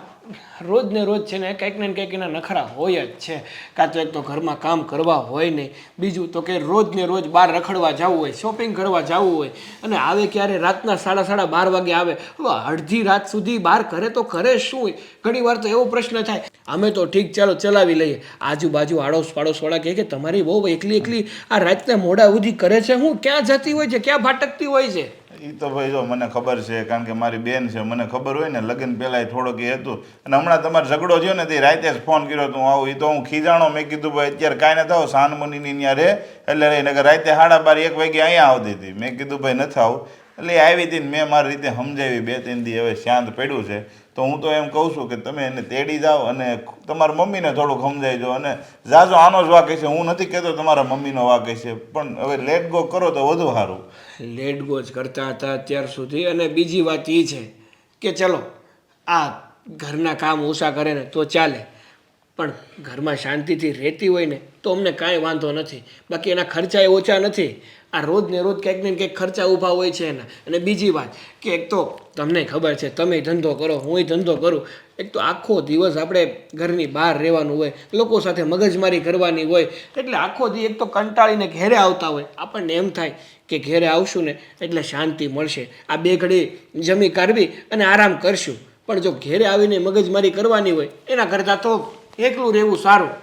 રોજ ને રોજ છે ને કાંઈક ને કાંઈક એના નખરા હોય જ છે. કાં તો એક તો ઘરમાં કામ કરવા હોય નહીં, બીજું તો કે રોજ ને રોજ બહાર રખડવા જવું હોય, શોપિંગ કરવા જવું હોય, અને આવે ક્યારે રાતના 12:30 વાગે આવે. હવે અડધી રાત સુધી બહાર કરે તો કરે શું? ઘણી વાર તો એવો પ્રશ્ન થાય, અમે તો ઠીક ચાલો ચલાવી લઈએ, આજુબાજુ આડોશ પાડોશવાળા કહે કે તમારી બહુ એકલી આ રાતના મોડા સુધી કરે છે, હું ક્યાં જતી હોય છે, ક્યાં ભાટકતી હોય છે? એ તો ભાઈ જો મને ખબર છે, કારણ કે મારી બેન છે, મને ખબર હોય ને. લગ્ન પહેલાં થોડોક એ હતું, અને હમણાં તમારો ઝઘડો થયો ને તે રાતે જ ફોન કર્યો તો હું આવું. એ તો હું ખીજાણો, મેં કીધું ભાઈ અત્યારે કાંઈ ન થાવ, સાનમુનિની ત્યાં રહે એટલે રહી. નકર રાતે 12:30 1 વાગે અહીંયા આવતી હતી. મેં કીધું ભાઈ નથી આવું. એટલે એ આવી હતી ને મેં મારી રીતે સમજાવી 2-3 દી હવે શાંત પડ્યું છે. તો હું તો એમ કહું છું કે તમે એને તેડી જાઓ અને તમારા મમ્મીને થોડુંક સમજાવજો. અને જાજો આનો જ વાક હશે, હું નથી કહેતો તમારા મમ્મીનો વાક હશે, પણ હવે લેટ ગો કરો તો વધુ સારું. લેટ ગો જ કરતા હતા અત્યાર સુધી. અને બીજી વાત એ છે કે ચલો આ ઘરના કામ ઓછા કરે ને તો ચાલે, પણ ઘરમાં શાંતિથી રહેતી હોય ને તો અમને કાંઈ વાંધો નથી. બાકી એના ખર્ચા એ ઓછા નથી. આ રોજ ને રોજ કંઈક ને કંઈક ખર્ચા ઊભા હોય છે એના. અને બીજી વાત કે એક તો તમને ખબર છે, તમે ધંધો કરો, હુંય ધંધો કરું, એક તો આખો દિવસ આપણે ઘરની બહાર રહેવાનું હોય, લોકો સાથે મગજમારી કરવાની હોય, એટલે આખો દી એક તો કંટાળીને ઘેરે આવતા હોય. આપણને એમ થાય કે ઘેરે આવશું ને એટલે શાંતિ મળશે, આ 2 ઘડી જમી કાઢવી અને આરામ કરશું. પણ જો ઘેરે આવીને મગજમારી કરવાની હોય એના કરતાં તો એકલું રહેવું સારું.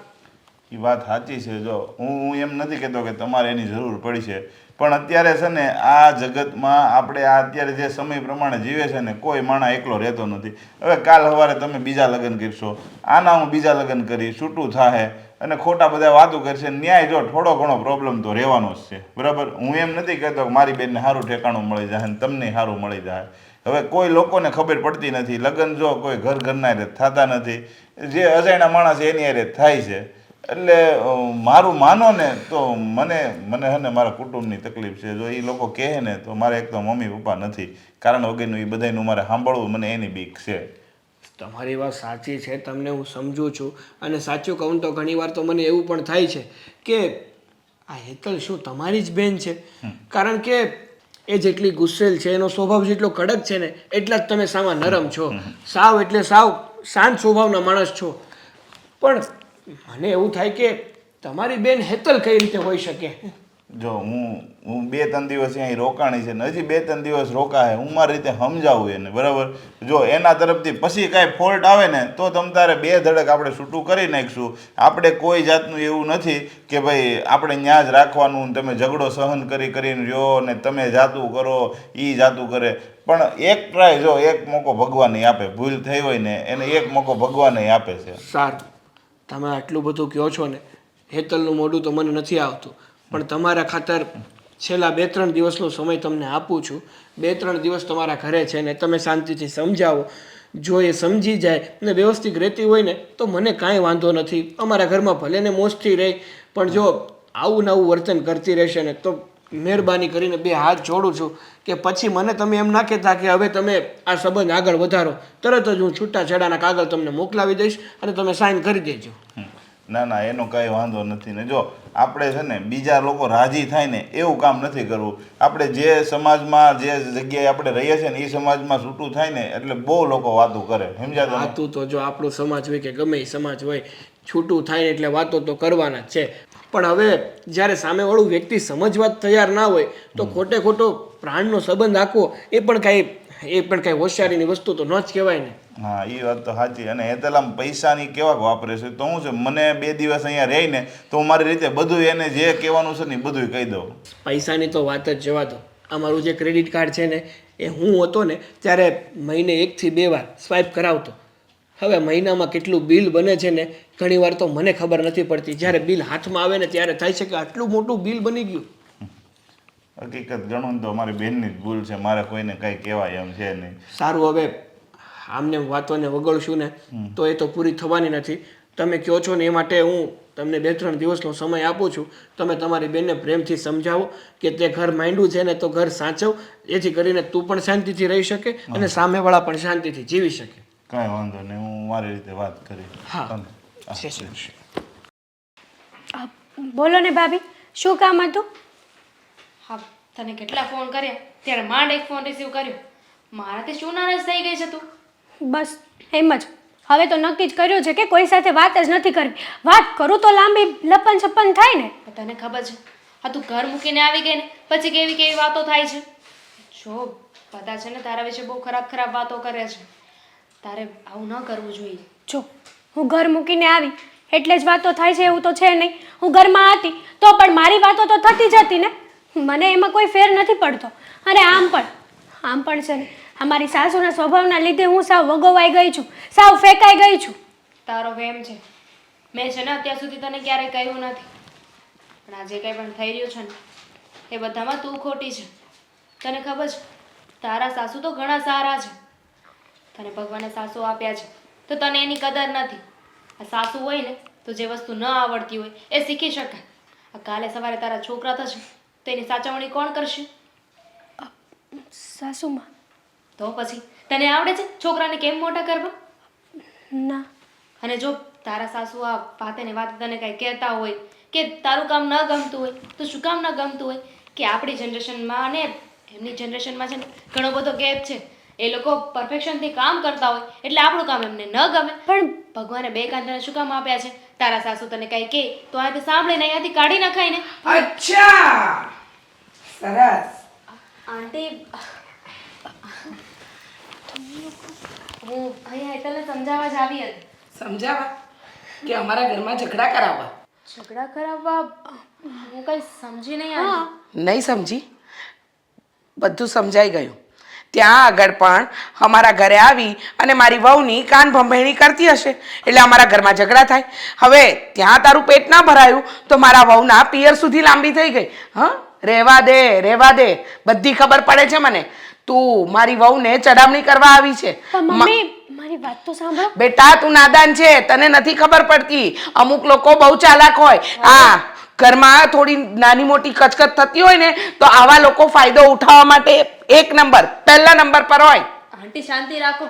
એ વાત સાચી છે. જો હું એમ નથી કહેતો કે તમારે એની જરૂર પડી છે, પણ અત્યારે છે ને આ જગતમાં આપણે આ અત્યારે જે સમય પ્રમાણે જીવે છે ને કોઈ માણસ એકલો રહેતો નથી. હવે કાલ સવારે તમે બીજા લગ્ન કરશો, આના હું બીજા લગ્ન કરી, છૂટું થાય અને ખોટા બધા વાતો કરશે, ન્યાય જો થોડો ઘણો પ્રોબ્લેમ તો રહેવાનો જ છે, બરાબર. હું એમ નથી કહેતો કે મારી બેનને સારું ઠેકાણું મળી જાય ને તમને સારું મળી જાય. હવે કોઈ લોકોને ખબર પડતી નથી, લગ્ન જો કોઈ ઘરના હારે થતા નથી, જે અજાણ્યા માણસ એની હારે થાય છે. એટલે મારું માનો ને તો મને હે ને મારા કુટુંબની તકલીફ છે. જો એ લોકો કહે ને તો મારે એક તો મમ્મી પપ્પા નથી, કારણ વગરનું એ બધાનું મારે સાંભળવું, મને એની બીક છે. તમારી વાત સાચી છે, તમને હું સમજું છું. અને સાચું કહું તો ઘણીવાર તો મને એવું પણ થાય છે કે આ હેતલ શું તમારી જ બેન છે? કારણ કે એ જેટલી ગુસ્સેલ છે, એનો સ્વભાવ જેટલો કડક છે ને એટલા જ તમે સાવા નરમ છો. સાવ એટલે સાવ શાંત સ્વભાવના માણસ છો. પણ મને એવું થાય કે તમારી બેન હેતલ કઈ રીતે હોઈ શકે? જો હું 2-3 દિવસ અહીં રોકાણી છે ને હજી 2-3 દિવસ રોકાય, હું મારી રીતે સમજાવું એને, બરાબર. જો એના તરફથી પછી કાંઈ ફોલ્ટ આવે ને તો તમ તારે 2 ધડક આપણે છૂટું કરી નાખીશું. આપણે કોઈ જાતનું એવું નથી કે ભાઈ આપણે ન્યા જ રાખવાનું, તમે ઝઘડો સહન કરીને રહ્યો ને તમે જાતું કરો, એ જાતું કરે. પણ એક ટ્રાય, જો એક મોકો ભગવાન આપે, ભૂલ થઈ હોય ને એને એક મોકો ભગવાન આપે છે. સારું, તમે આટલું બધું કહો છો ને, હેતલનું મોઢું તો મને નથી આવતું, પણ તમારા ખાતર છેલ્લા 2-3 દિવસનો સમય તમને આપું છું. 2-3 દિવસ તમારા ઘરે છે ને તમે શાંતિથી સમજાવો. જો એ સમજી જાય ને વ્યવસ્થિત રહેતી હોય ને તો મને કાંઈ વાંધો નથી. અમારા ઘરમાં ભલે ને મોજથી રહે, પણ જો આવું ને આવું વર્તન કરતી રહેશે ને તો મહેરબાની કરીને 2 હાથ જોડું છું કે પછી મને તમે એમ ના કહેતા કે હવે તમે આ સંબંધ આગળ વધારો. તરત જ હું છૂટાછેડાના કાગળ તમને મોકલાવી દઈશ અને તમે સાઇન કરી દેજો. ના ના, એનો કાંઈ વાંધો નથી. ને જો આપણે છે ને બીજા લોકો રાજી થાય ને એવું કામ નથી કરવું. આપણે જે સમાજમાં જે જગ્યાએ આપણે રહીએ છીએ ને એ સમાજમાં છૂટું થાય ને એટલે બહુ લોકો વાતો કરે, સમજ્યા? વાતું તો જો આપણો સમાજ હોય કે ગમે એ સમાજ હોય, છૂટું થાય ને એટલે વાતો તો કરવાના જ છે. પણ હવે જ્યારે સામેવાળું વ્યક્તિ સમજવા તૈયાર ના હોય તો ખોટો પ્રાણનો સંબંધ રાખવો એ પણ કાંઈ હોશિયારીની વસ્તુ તો ન જ કહેવાય ને. હા, એ વાત તો સાચી. અને હેતલ આમ પૈસાની કેવા વાપરે છે તો હું છે, મને 2 દિવસ અહીંયા રહીને તો હું મારી રીતે બધું એને જે કહેવાનું છે ને એ બધું કહી દઉં. પૈસાની તો વાત જ જવા દો. અમારું જે ક્રેડિટ કાર્ડ છે ને એ હું હતો ને ત્યારે મહિને 1 થી 2 વાર સ્વાઇપ કરાવતો. હવે મહિનામાં કેટલું બિલ બને છે ને ઘણીવાર તો મને ખબર નથી પડતી. જ્યારે બિલ હાથમાં આવે ને ત્યારે થાય છે કે આટલું મોટું બિલ બની ગયું. હકીકત ગણું તો મારી બેનની જ ભૂલ છે, મારે કોઈને કંઈ કહેવાય એમ છે નહીં. સારું, હવે આમને વાતોને વગળશું ને તો એ તો પૂરી થવાની નથી. તમે કહો છો ને એ માટે હું તમને 2-3 દિવસનો સમય આપું છું. તમે તમારી બેનને પ્રેમથી સમજાવો કે તે ઘર માંડ્યું છે ને તો ઘર સાચવ, જેથી કરીને તું પણ શાંતિથી રહી શકે અને સામેવાળા પણ શાંતિથી જીવી શકે. કાંઈ વાંધો નહીં, હું મારી રીતે વાત કરી. હા. બોલો ને ભાભી, શું કામ હતું? હા, તને કેટલા ફોન કર્યા ત્યારે માંડ એક ફોન રિસીવ કર્યો. મારાથી શું નારાજ થઈ ગઈ છે તું? બસ એમ જ. હવે તો નક્કી જ કર્યું છે કે કોઈ સાથે વાત જ નથી કરવી. વાત કરું તો લાંબી લપન છપ્પન થાય ને. તને ખબર છે આ તું ઘર મૂકીને આવી ગઈ ને પછી કેવી વાતો થાય છે? જો બધા છે ને તારા વિશે બહુ ખરાબ વાતો કરે છે. તારે આવું ન કરવું જોઈએ. જો હું ઘર મૂકીને આવી એટલે જ વાતો થાય છે એવું તો છે નહીં. હું ઘરમાં હતી તો પણ મારી વાતો તો થતી જ હતી ને. મને એમાં કોઈ ફેર નથી પડતો. અને આમ પણ છે ને અમારી સાસુના સ્વભાવના લીધે હું સાવ વગોવાઈ ગઈ છું, સાવ ફેંકાઈ ગઈ છું. તારો વેમ છે. મેં છે ને અત્યાર સુધી તને ક્યારેય કહ્યું નથી, પણ આજે કંઈ પણ થઈ રહ્યું છે ને એ બધામાં તું ખોટી છે. તને ખબર છે તારા સાસુ તો ઘણા સારા છે, તને ભગવાને સાસુ આપ્યા છે તો તને એની કદર નથી. આ સાસુ હોય ને તો જે વસ્તુ ન આવડતી હોય એ શીખી શકાય. આ કાલે સવારે તારા છોકરા થશે તો એની સાચવણી કોણ કરશે? સાસુમાં તો પછી તને આવડે છે છોકરાને કેમ મોટા કરવા? ના. અને જો તારા સાસુ આ વાતે ને વાતે તને કાંઈ કહેતા હોય કે તારું કામ ન ગમતું હોય તો શું કામ ન ગમતું હોય? કે આપણી જનરેશનમાં અને એમની જનરેશનમાં છે ને ઘણો બધો ગેપ છે. એ લોકો પરફેક્શનથી કામ કરતા હોય એટલે આપણું કામ એમને ન ગમે. પણ ભગવાને બે કાન તને શું કામ આપ્યા છે? તારા સાસુ તને કાંઈ કહે તો અહીંયાથી સાંભળીને અહીંયાથી કાઢી નખાય ને. અચ્છા, સરસ. આંટી, હું અહીંયા હેતલને સમજાવવા જ આવી હતી. સમજાવા કે અમારા ઘરમાં ઝઘડા કરાવવા? ઝઘડા કરાવવા હું કંઈ સમજી નહીં આંટી. નહીં સમજી? બધું સમજાઈ ગયું. ત્યાં આગળ પણ અમારા ઘરે આવી અને મારી વહુની કાન ભંભેણી કરતી હશે એટલે અમારા ઘરમાં ઝઘડા થાય. હવે ત્યાં તારું પેટ ના ભરાયું તો મારા વહુના પિયર સુધી લાંબી થઈ ગઈ. હા, રહેવા દે, બધી ખબર પડે છે મને. તું મારી વહુને ચડામણી કરવા આવી છે. પણ મમ્મી મારી વાત તો સાંભળો. બેટા તું નાદાન છે, તને નથી ખબર પડતી. અમુક લોકો બહુ ચાલાક હોય. હા, ઘરમાં થોડી નાની મોટી કચકચ થતી હોય ને તો આવા લોકો ફાયદો ઉઠાવવા માટે પહેલા નંબર પર હોય. આંટી શાંતિ રાખો,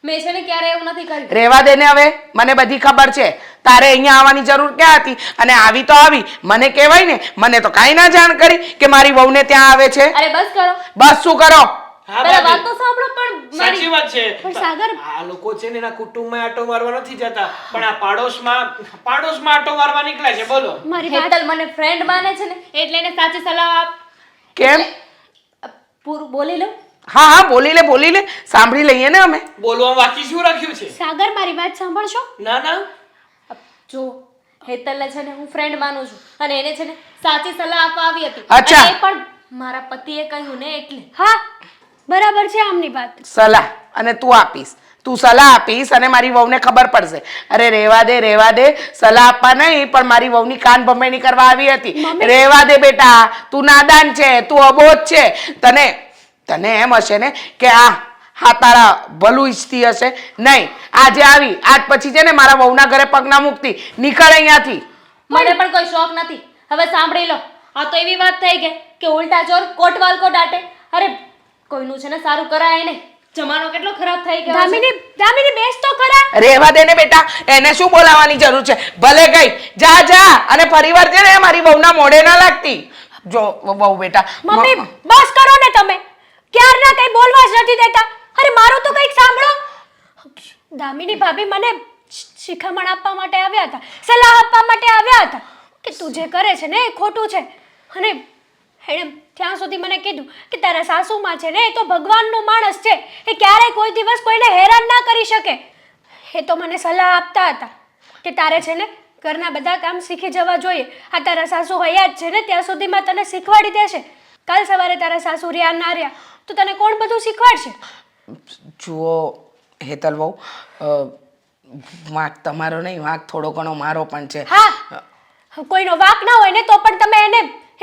મેં છે ને ક્યારે એવું નથી કર્યું. રહેવા દે ને હવે, મને બધી ખબર છે. તારે અહીંયા આવવાની જરૂર ક્યાં હતી? અને આવી તો આવી, મને કહેવાય ને. મને તો કાંઈ ના જાણ કરી કે મારી વહુને ત્યાં આવે છે. અરે બસ કરો, બસ શું કરો? હા પેલા ભાભી, વાત તો સાંભળો. પણ સાચી વાત છે. પણ સાગર આ લોકો છે ને એના કુટુંબમાં આટો મારવા નથી જતા, પણ આ પાડોશમાં આટો મારવા નીકળે છે. બોલો. મારી વાત હેતલ મને ફ્રેન્ડ માને છે ને એટલે એને સાચી સલાહ આપ. કેમ? પૂરું બોલી લો. હા, બોલી લે, સાંભળી લઈએ ને અમે. બોલવા બાકી શું રાખ્યું છે? સાગર મારી વાત સાંભળશો? ના, જો હેતલને છે ને હું ફ્રેન્ડ માનું છું અને એને છે ને સાચી સલાહ આપવા આવી હતી. અચ્છા. અને એ પણ મારા પતિએ કહ્યું ને એટલે. હા, બરાબર છે આમની વાત. સલાહ અને તું સલાહ આપીશ અને મારી વહુને ખબર પડશે. અરે રહેવા દે, સલાહ આપવા નહીં પણ મારી વહુની કાન ભંભેણી કરવા આવી હતી. રહેવા દે બેટા, તું નાદાન છે, તું અબોધ છે. તને એમ હશે ને કે હા તારા ભલું ઈચ્છતી હશે. નહીં, આજે આવી આજ પછી છે ને મારા વહુના ઘરે પગ ના મૂકતી. નીકળ અહીંયાથી. મને પણ કોઈ શોખ નથી. હવે સાંભળી લો, આ તો એવી વાત થઈ ગઈ કે ઉલટા ચોર કોટવાલ કો દાટે. અરે કોઈનું છે ને સારું કરાય નહીં. જમાનો કેટલો ખરાબ થઈ ગયો છે. દામિની બેસ તો ખરા. રહેવા દે ને બેટા, એને શું બોલાવવાની જરૂર છે? ભલે ગઈ, જા અને ફરીવાર છે ને મારી વહુના મોઢે ના લાગતી. જો વહુ બેટા, મમ્મી બસ કરો ને તમે. ક્યારના કઈ બોલવા જ નથી દેતા. અરે મારું તો કંઈક સાંભળો. દામિની ભાભી મને શિખામણ આપવા માટે આવ્યા હતા, સલાહ આપવા માટે આવ્યા હતા કે તું જે કરે છે ને એ ખોટું છે. અને એણે ત્યાં સુધી મને કીધું કે તારા સાસુમાં છે ને એ તો ભગવાનનો માણસ છે, એ ક્યારેય કોઈ દિવસ કોઈને હેરાન ના કરી શકે. એ તો મને સલાહ આપતા હતા કે તારે છે ને ઘરના બધા કામ શીખી જવા જોઈએ. આ તારા સાસુ હયાત છે ને ત્યાં સુધીમાં તને શીખવાડી દેશે. કાલ સવારે તારા સાસુ રહ્યા ના રહ્યા તો તને કોણ બધું શીખવાડશે? જુઓ હેતલ વહુ, વાંક તમારો નહીં, વાંક થોડો ઘણો મારો પણ છે. હા, કોઈનો વાંક ના હોય ને તો પણ તમે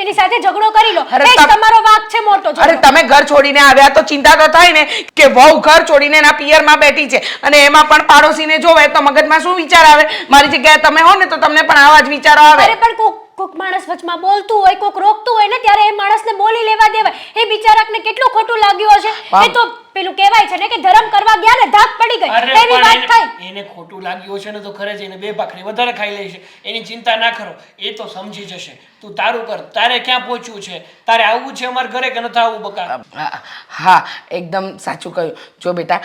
એની સાથે ઝઘડો કરી લો. અરે એ જ તમારો વાંક છે મોટો. અરે તમે ઘર છોડીને આવ્યા તો ચિંતા તો થાય ને કે વહુ ઘર છોડીને એના પિયરમાં બેઠી છે અને એમાં પણ પાડોશીને જોવે તો મગજમાં શું વિચાર આવે? મારી જગ્યાએ તમે હો ને તો તમને પણ આવા જ વિચારો આવે. અરે પણ કોક માણસ વચમાં બોલતું હોય, કોક રોકતું હોય ને ત્યારે એ માણસને બોલી લેવા દેવાય. એ બિચારાને કેટલું ખોટું લાગ્યું હશે. એ તો પેલું કહેવાય છે ને કે ધર્મ કરવા ગયા ને ધાક પડી ગઈ, અરે એવી વાત પણ થાય. એને ખોટું લાગ્યું હશે ને તો ખરે જઈને બે ભાખરી વધારે ખાઈ લેશે. એની ચિંતા ના કરો, એ તો સમજી જશે. તું તારું કર. તારે ક્યાં પહોંચવું છે? તારે આવવું છે અમારા ઘરે કે નથી આવવું બકા? હા, એકદમ સાચું કહ્યું. જો બેટા,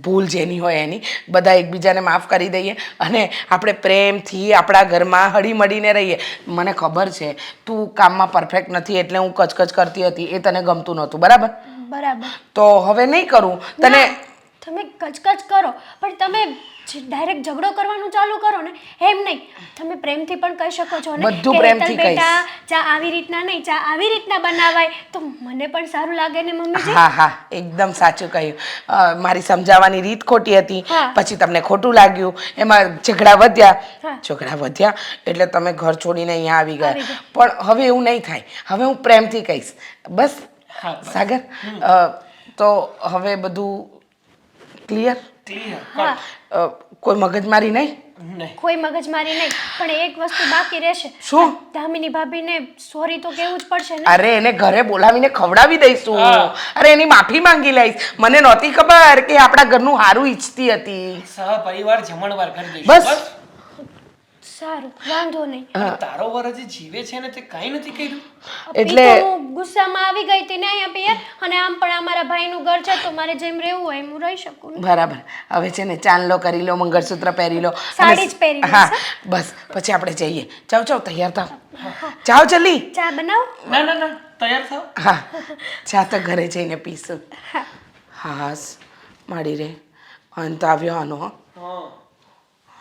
ભૂલ જેની હોય એની, બધા એકબીજાને માફ કરી દઈએ અને આપણે પ્રેમથી આપણા ઘરમાં હળીમળીને રહીએ. મને ખબર છે તું કામમાં પરફેક્ટ નથી એટલે હું કચકચ કરતી હતી, એ તને ગમતું નહોતું, બરાબર? બરાબર. તો હવે નહીં કરું. તમે કચકચ કરો પણ તમે ડાયરેક્ટ ઝઘડો કરવાનું ચાલુ કરો ને એમ નહીં. તમે પ્રેમથી પણ કહી શકો છો ને બધું કે પ્રેમથી હેતલ બેટા, કહીશ. ચા આવી રીતના નહીં, ચા આવી રીતના બનાવાય તો મને પણ સારું લાગે ને મમ્મીજી. હા, એકદમ સાચું કહ્યું. મારી સમજાવવાની રીત ખોટી હતી, હા. પછી તમને ખોટું લાગ્યું, એમાં ઝઘડા વધ્યા. હા. ઝઘડા વધ્યા એટલે તમે ઘર છોડીને અહીંયા આવી ગયા. પણ હવે એવું નહીં થાય. હવે હું પ્રેમથી કહીશ. બસ હા, બસ. સાગર, તો હવે બધું ક્લિયર? ક્લિયર કોઈ મગજમારી નહીં? નહીં. કોઈ મગજમારી નહીં, પણ એક વસ્તુ બાકી રહેશે. શું? દામિની ભાભીને સોરી તો કહેવું જ પડશે ને. અરે એને ઘરે બોલાવીને ખવડાવી દઈશું. અરે એની માફી માંગી લઈશ. મને નહોતી ખબર કે આપણા ઘરનું સારું ઈચ્છતી હતી. સહપરિવાર જમણવાર કરી દઈશું. બસ. સારું, વાંધો નહીં. અને તારો વર હજી જીવે છે ને તે કાંઈ નથી કર્યું. એટલે ઈ તો હું ગુસ્સામાં આવી ગઈ હતી ને અહીંયા પિયર, અને આમ પણ અમારા ભાઈનું ઘર છે તો મારે જેમ રહેવું હોય એમ હું રહી શકું ને. બરાબર. હવે છે ને ચાંદલો કરી લો, મંગળસૂત્ર પહેરી લો. સાડી જ પહેરી લઈશ, હા બસ પછી આપણે જઈએ. જાઓ જાઓ તૈયાર થાવ. જાઓ જલ્દી. ચા બનાવો. ના ના ના તૈયાર થાવ. હા ચા તો ઘરે જઈને પીશું. હાસ માડી રે અંત આવ્યો આનો. હા